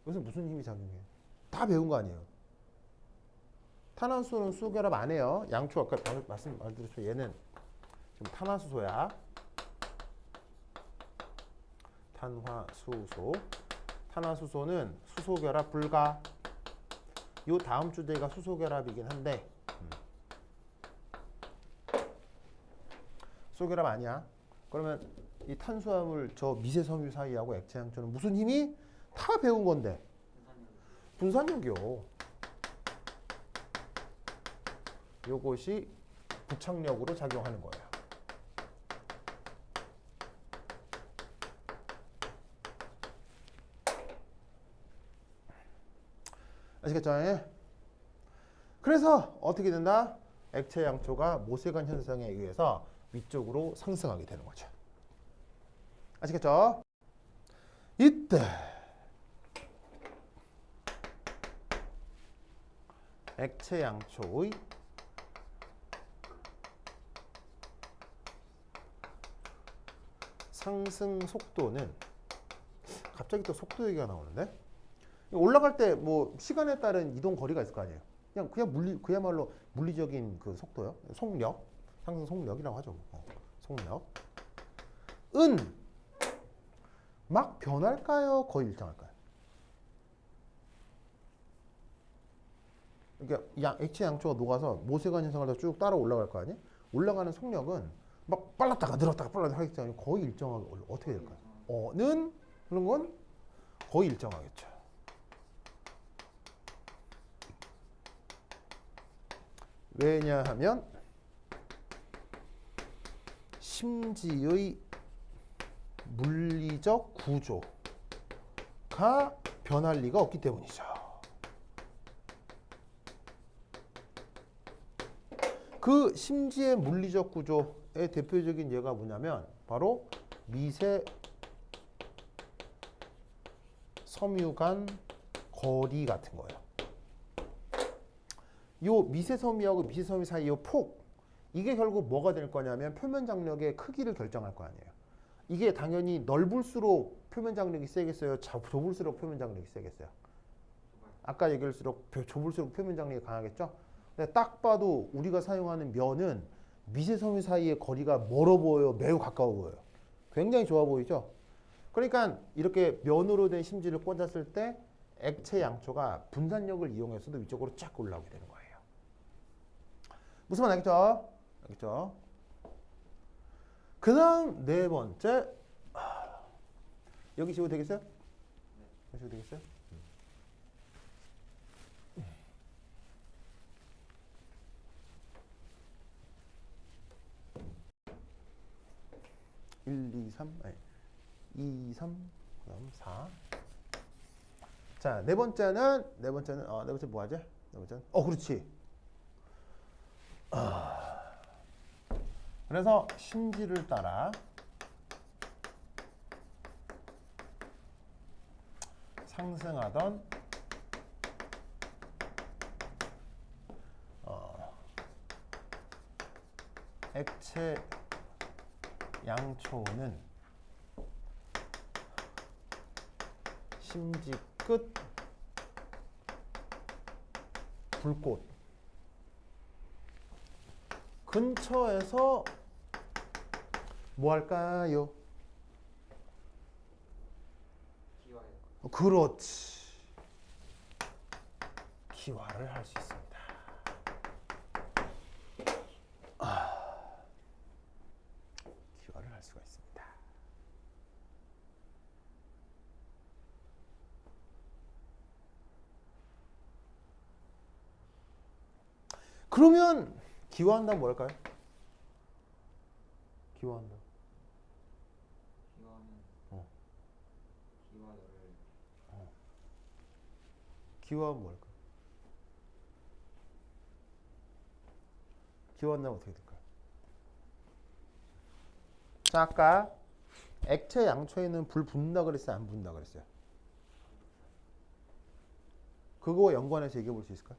여기서 무슨 힘이 작용해요? 다 배운 거 아니에요. 탄화수소는 수소결합 안 해요. 양초 아까 말씀드렸죠. 얘는 지금 탄화수소야. 탄화수소. 탄화수소는 수소결합 불가. 요 다음 주제가 수소결합이긴 한데 수소결합 아니야. 그러면 이 탄수화물 저 미세섬유 사이하고 액체 양초는 무슨 힘이? 다 배운 건데. 분산력이요. 요것이 부착력으로 작용하는 거예요. 아시겠죠? 그래서 어떻게 된다? 액체 양초가 모세관 현상에 의해서 위쪽으로 상승하게 되는 거죠. 아시겠죠? 이때 액체 양초의 상승 속도는 갑자기 또 속도 얘기가 나오는데 올라갈 때 뭐 시간에 따른 이동 거리가 있을 거 아니에요. 그냥 그야말로 물리적인 그 속도요. 속력, 상승 속력이라고 하죠. 속력. 은 막 변할까요? 거의 일정할까요? 그러니까 액체 양초가 녹아서 모세관 현상을 쭉 따라 올라갈 거 아니에요? 올라가는 속력은 막 빨랐다가 늘었다가 빨랐다가 하기 때문에 거의 일정하게 어떻게 될까요? 는 그런 건 거의 일정하겠죠. 왜냐하면 심지의 물리적 구조가 변할 리가 없기 때문이죠. 그 심지의 물리적 구조의 대표적인 예가 뭐냐면 바로 미세 섬유 간 거리 같은 거예요. 요 미세 섬유하고 미세 섬유 사이 요 폭, 이게 결국 뭐가 될 거냐면 표면 장력의 크기를 결정할 거 아니에요. 이게 당연히 넓을수록 표면 장력이 세겠어요? 좁을수록 표면 장력이 세겠어요? 아까 얘기할수록 좁을수록 표면 장력이 강하겠죠? 근데 딱 봐도 우리가 사용하는 면은 미세 섬유 사이의 거리가 멀어 보여요? 매우 가까워 보여요? 굉장히 좋아 보이죠? 그러니까 이렇게 면으로 된 심지를 꽂았을 때 액체 양초가 분산력을 이용해서도 위쪽으로 쫙 올라오게 되는 거예요. 무슨 말 알겠죠? 알겠죠? 그 다음 네 번째, 여기 지워도 되겠어요? 여기 지워도 되겠어요? 1, 2, 3, 아니 2, 3, 그다음 4. 자, 네 번째는 네 번째 뭐 하지? 네 번째는 그렇지. 그래서 심지를 따라 상승하던 액체 양초는 심지 끝 불꽃 근처에서 뭐 할까요? 기와요. 그렇지. 기화를 할 수 있습니다. 기화를 할 수가 있습니다. 그러면 기화한다면 뭘까요? 기화한다. 기와는 어. 기와 열을 기화하면 뭘까요? 기화한다면 어떻게 될까요? 자, 아까 액체 양초에는 불 붙는다 그랬어요? 안 붙는다 그랬어요? 그거 연관해서 얘기해 볼 수 있을까요?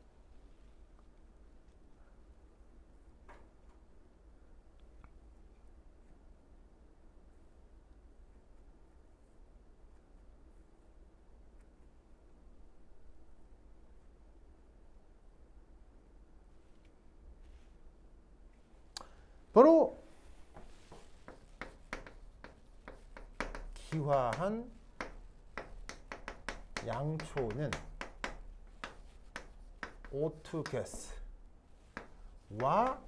바로 기화한 양초는 O2 가스와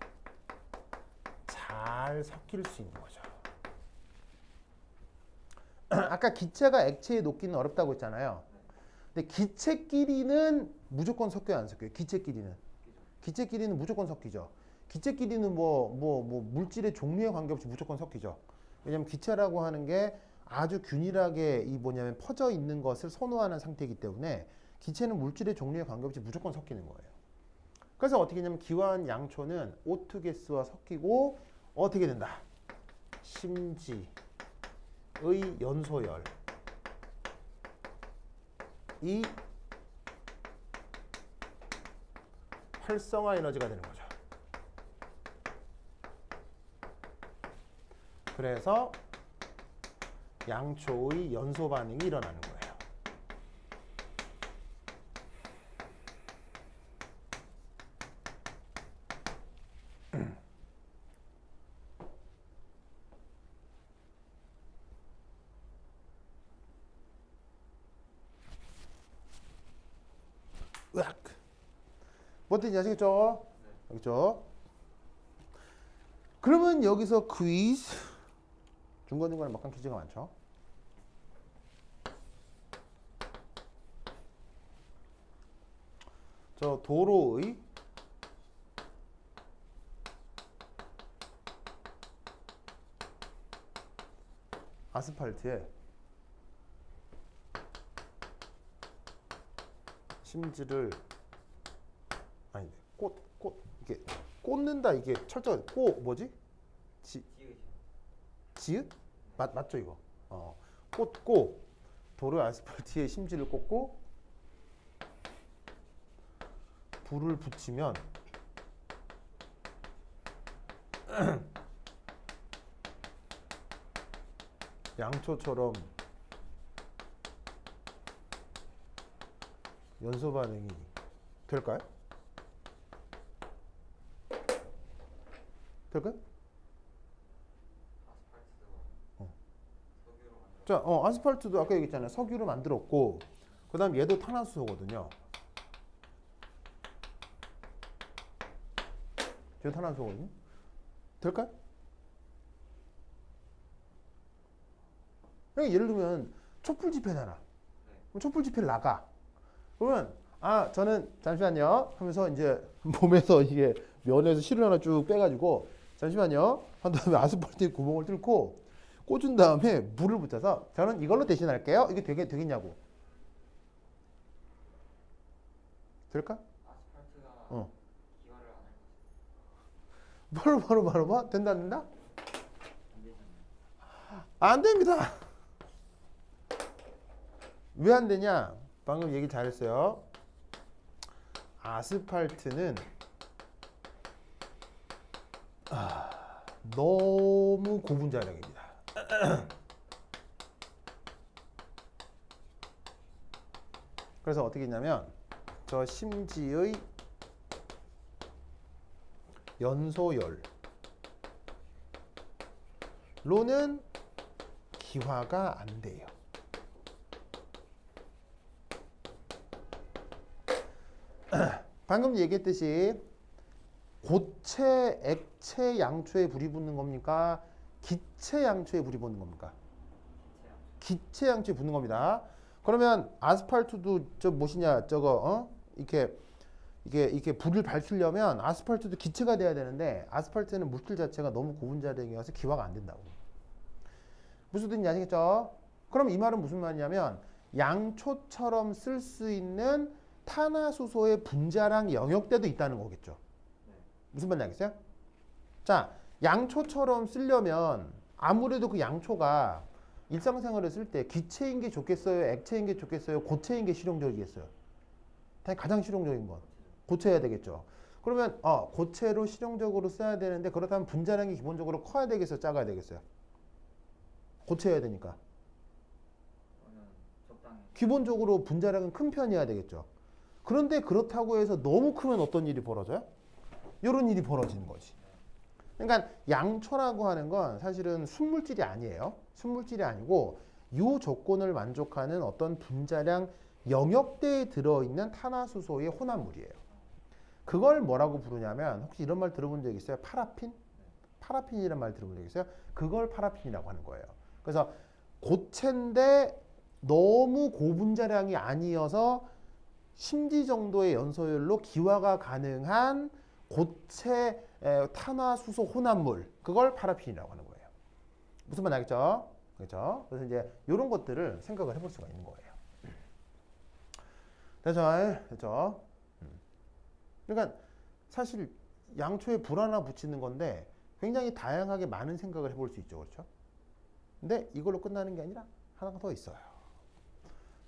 잘 섞일 수 있는 거죠. 아까 기체가 액체에 녹기는 어렵다고 했잖아요. 근데 기체끼리는 무조건 섞여요, 안 섞여요? 기체끼리는 무조건 섞이죠. 기체끼리는 뭐 물질의 종류에 관계없이 무조건 섞이죠. 왜냐하면 기체라고 하는 게 아주 균일하게 이 뭐냐면 퍼져 있는 것을 선호하는 상태이기 때문에 기체는 물질의 종류에 관계없이 무조건 섞이는 거예요. 그래서 어떻게 하냐면 기화한 양초는 O2 가스와 섞이고 어떻게 된다? 심지의 연소열 이 활성화 에너지가 되는 거죠. 그래서 양초의 연소 반응이 일어나는 거예요. 으악. 뭐 뜻인지 아시겠죠? 알겠죠? 그러면 여기서 퀴즈 중간중간에 막간 퀴즈가 많죠. 저 도로의 아스팔트에 심지를 아니 꽃 이게 꽂는다 이게 철저 뭐지? 지으시오. 지읒? 맞죠 이거? 꽂고 도로 아스팔트에 심지를 꽂고 불을 붙이면 양초처럼 연소 반응이 될까요? 될까요? 아스팔트도 석유로 만들어. 자, 아스팔트도 아까 얘기했잖아요. 석유로 만들었고, 그다음 얘도 탄화수소거든요. 얘도 탄화수소거든요. 될까요? 그냥 예를 들면 촛불 집회잖아. 그럼 촛불 집회를 나가. 그러면 저는 잠시만요 하면서 이제 몸에서 이게 면에서 실을 하나 쭉 빼가지고 잠시만요 한 다음에 아스팔트에 구멍을 뚫고 꽂은 다음에 물을 붙여서 저는 이걸로 대신할게요. 이게 되겠냐고. 될까? 아스팔트가 어. 기화를 안 할 것이다. 바로 된다 안 된다? 안 되잖아요. 안 됩니다. 왜 안 되냐? 방금 얘기 잘했어요. 아스팔트는 너무 고분자력입니다. 그래서 어떻게 했냐면 저 심지의 연소열로는 기화가 안 돼요. 방금 얘기했듯이 고체, 액체, 양초에 불이 붙는 겁니까? 기체 양초에 불이 붙는 겁니까? 기체 양초에 붙는 겁니다. 그러면 아스팔트도 저 무엇이냐? 저거 이렇게 이게 불을 밝히려면 아스팔트도 기체가 돼야 되는데 아스팔트는 물질 자체가 너무 고분자력이어서 기화가 안 된다고. 무슨 뜻인지 아시겠죠? 그럼 이 말은 무슨 말이냐면 양초처럼 쓸 수 있는 탄화수소의 분자량 영역대도 있다는 거겠죠. 무슨 말인지 알겠어요? 자, 양초처럼 쓰려면 아무래도 그 양초가 일상생활을 쓸 때 기체인 게 좋겠어요? 액체인 게 좋겠어요? 고체인 게 실용적이겠어요? 당연히 가장 실용적인 건 고체여야 되겠죠. 그러면 고체로 실용적으로 써야 되는데 그렇다면 분자량이 기본적으로 커야 되겠어요? 작아야 되겠어요? 고체여야 되니까. 저는 적당히 기본적으로 분자량은 큰 편이어야 되겠죠. 그런데 그렇다고 해서 너무 크면 어떤 일이 벌어져요? 이런 일이 벌어지는 거지. 그러니까 양초라고 하는 건 사실은 순물질이 아니에요. 순물질이 아니고 이 조건을 만족하는 어떤 분자량 영역대에 들어있는 탄화수소의 혼합물이에요. 그걸 뭐라고 부르냐면 혹시 이런 말 들어본 적 있어요? 파라핀? 파라핀이라는 말 들어본 적 있어요? 그걸 파라핀이라고 하는 거예요. 그래서 고체인데 너무 고분자량이 아니어서 심지 정도의 연소율로 기화가 가능한 고체 탄화수소 혼합물, 그걸 파라핀이라고 하는 거예요. 무슨 말 알겠죠? 그렇죠? 그래서 이제 이런 것들을 생각을 해볼 수가 있는 거예요. 됐죠? 그러니까 사실 양초에 불 하나 붙이는 건데 굉장히 다양하게 많은 생각을 해볼 수 있죠, 그렇죠? 근데 이걸로 끝나는 게 아니라 하나가 더 있어요.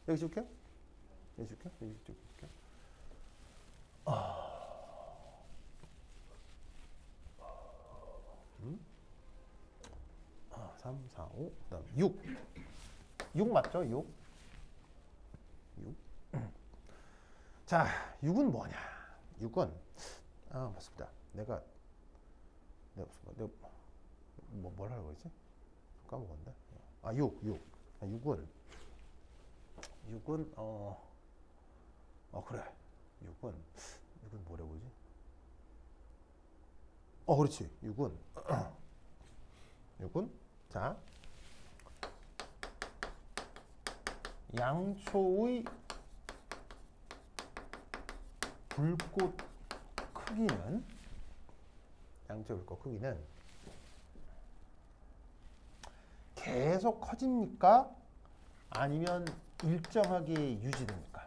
여기 줄게요. 여기 줄게요. 여기 줄게요. 3, 4, 5, 그 다음 6. 6 맞죠? 6. 6. 자, 6은 뭐냐? 6은, 맞습니다. 내가 뭘 하려고 했지? 까먹었네. 6. 6은, 그래. 6은 뭐라고 그러지? 그렇지. 6은, 자, 양초의 불꽃 크기는, 양초의 불꽃 크기는 계속 커집니까? 아니면 일정하게 유지됩니까?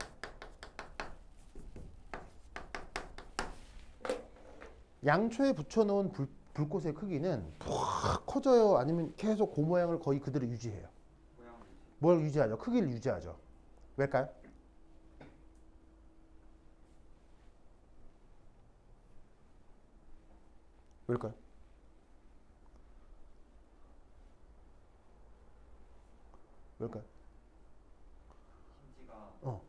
양초에 붙여놓은 불꽃의 크기는 푹 커져요? 아니면 계속 그 모양을 거의 그대로 유지해요? 모양을 뭘 유지하죠? 크기를 유지하죠. 왜일까요? 왜일까요? 왜일까요? 심지가 어.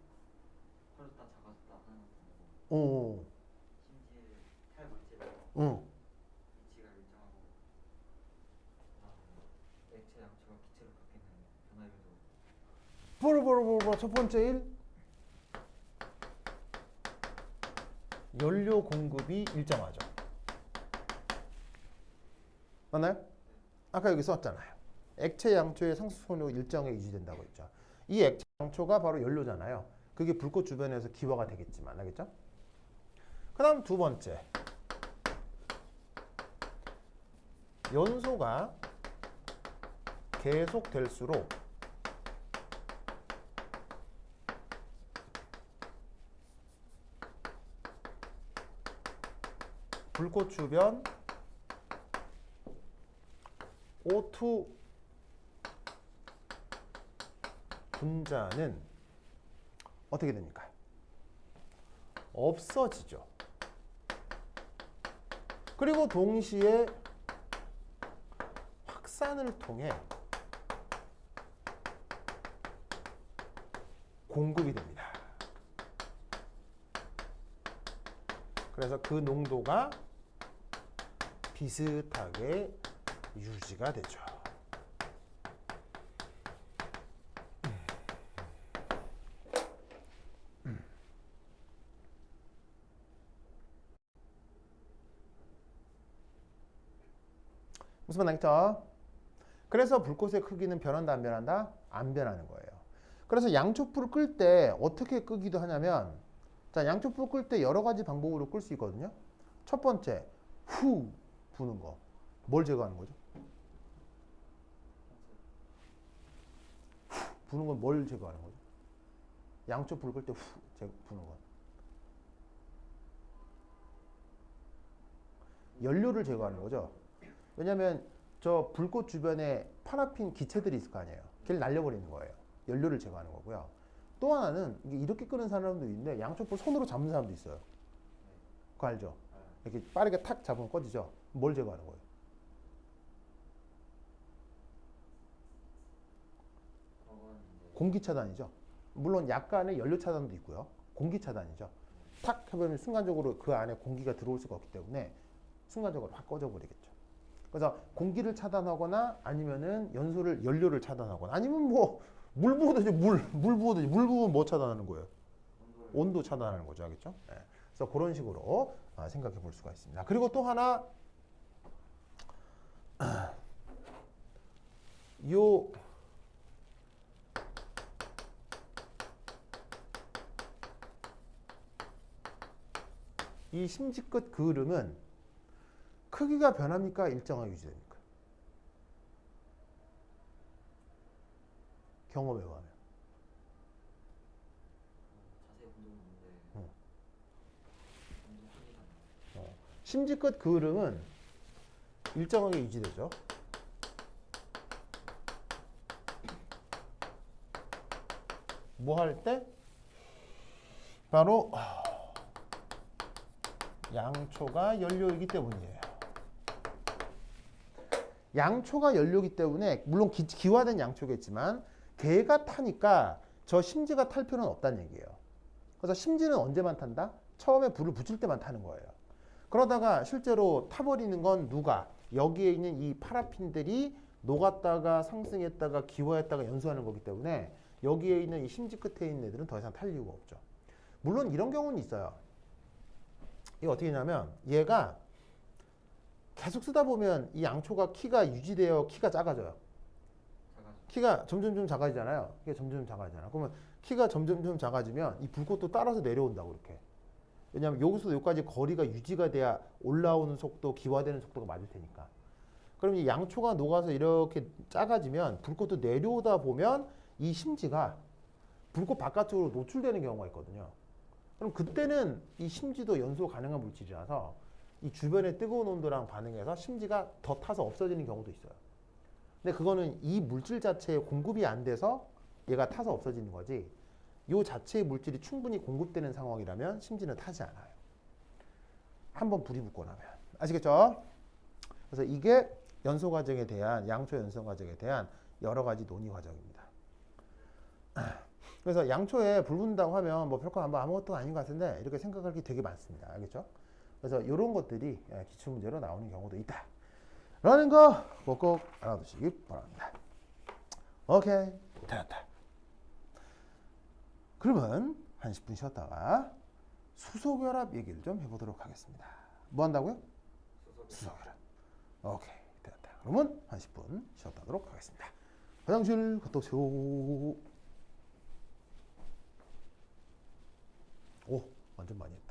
커졌다 작아졌다 하는 것도 어. 심지의 탈물질의 어. 위치가 일정하고 그다음에 액체 양초가 기체로 바뀌는 변화율도 첫 번째 1. 연료 공급이 일정하죠. 맞나요? 아까 여기 썼잖아요. 액체 양초의 상수선호 일정에 유지된다고 했죠. 이 액체 양초가 바로 연료잖아요. 그게 불꽃 주변에서 기화가 되겠지만, 알겠죠? 그 다음 두 번째. 연소가 계속될수록 불꽃 주변 O2 분자는 어떻게 됩니까? 없어지죠. 그리고 동시에 확산을 통해 공급이 됩니다. 그래서 그 농도가 비슷하게 유지가 되죠. 무슨 말 알겠죠? 그래서 불꽃의 크기는 변한다, 안 변한다? 안 변하는 거예요. 그래서 양초불을 끌 때 어떻게 끄기도 하냐면 자, 양초불 끌 때 여러 가지 방법으로 끌 수 있거든요. 첫 번째, 후 부는 거. 뭘 제거하는 거죠? 부는 건 뭘 제거하는 거죠? 양초불 끌 때 후 부는 건. 연료를 제거하는 거죠. 왜냐면 저 불꽃 주변에 파라핀 기체들이 있을 거 아니에요. 걔를 날려버리는 거예요. 연료를 제거하는 거고요. 또 하나는 이게 이렇게 끄는 사람도 있는데 양초불 손으로 잡는 사람도 있어요. 그거 알죠? 이렇게 빠르게 탁 잡으면 꺼지죠. 뭘 제거하는 거예요? 공기 차단이죠. 물론 약간의 연료 차단도 있고요. 공기 차단이죠. 탁 해버리면 순간적으로 그 안에 공기가 들어올 수가 없기 때문에 순간적으로 확 꺼져버리겠죠. 그래서 공기를 차단하거나 아니면은 연료를 차단하거나 아니면 뭐 물 부어도 되지 물 부으면 뭐 차단하는 거예요? 온도 차단하는 거죠. 알겠죠? 네. 그래서 그런 식으로 생각해 볼 수가 있습니다. 그리고 또 하나 이 심지 끝 그을음은 크기가 변합니까? 일정하게 유지됩니까? 경험에 의하면. 자세히 본 적은 없는데 어. 엄청 크게 가요. 심지 끝 그을음은 일정하게 유지되죠. 뭐 할 때? 바로 양초가 연료이기 때문이에요. 양초가 연료이기 때문에 물론 기화된 양초겠지만 개가 타니까 저 심지가 탈 필요는 없다는 얘기예요. 그래서 심지는 언제만 탄다? 처음에 불을 붙일 때만 타는 거예요. 그러다가 실제로 타버리는 건 누가? 여기에 있는 이 파라핀들이 녹았다가 상승했다가 기화했다가 연소하는 거기 때문에 여기에 있는 이 심지 끝에 있는 애들은 더 이상 탈 이유가 없죠. 물론 이런 경우는 있어요. 이게 어떻게 하냐면 얘가 계속 쓰다 보면 이 양초가 키가 유지되어 키가 작아져요. 키가 점점 작아지잖아요. 이게 점점 작아지잖아. 그러면 키가 점점 작아지면 이 불꽃도 따라서 내려온다고 이렇게. 왜냐하면 여기서 여기까지 거리가 유지가 돼야 올라오는 속도, 기화되는 속도가 맞을 테니까. 그럼 이 양초가 녹아서 이렇게 작아지면 불꽃도 내려오다 보면 이 심지가 불꽃 바깥쪽으로 노출되는 경우가 있거든요. 그럼 그때는 이 심지도 연소 가능한 물질이라서 이 주변의 뜨거운 온도랑 반응해서 심지가 더 타서 없어지는 경우도 있어요. 근데 그거는 이 물질 자체에 공급이 안 돼서 얘가 타서 없어지는 거지. 이 자체의 물질이 충분히 공급되는 상황이라면 심지는 타지 않아요. 한번 불이 붙고 나면. 아시겠죠? 그래서 이게 연소 과정에 대한 양초 연소 과정에 대한 여러 가지 논의 과정입니다. 그래서 양초에 불 붙는다고 하면 뭐 별거 아무것도 아닌 것 같은데 이렇게 생각할 게 되게 많습니다. 알겠죠? 그래서 이런 것들이 기출문제로 나오는 경우도 있다. 라는 거 꼭 알아두시기 바랍니다. 오케이. 됐다. 그러면 한 10분 쉬었다가 수소결합 얘기를 좀 해보도록 하겠습니다. 뭐 한다고요? 수소결합. 오케이. 됐다. 그러면 한 10분 쉬었다 하도록 하겠습니다. 화장실 갔다 오세요. 오, 완전 많이 했다.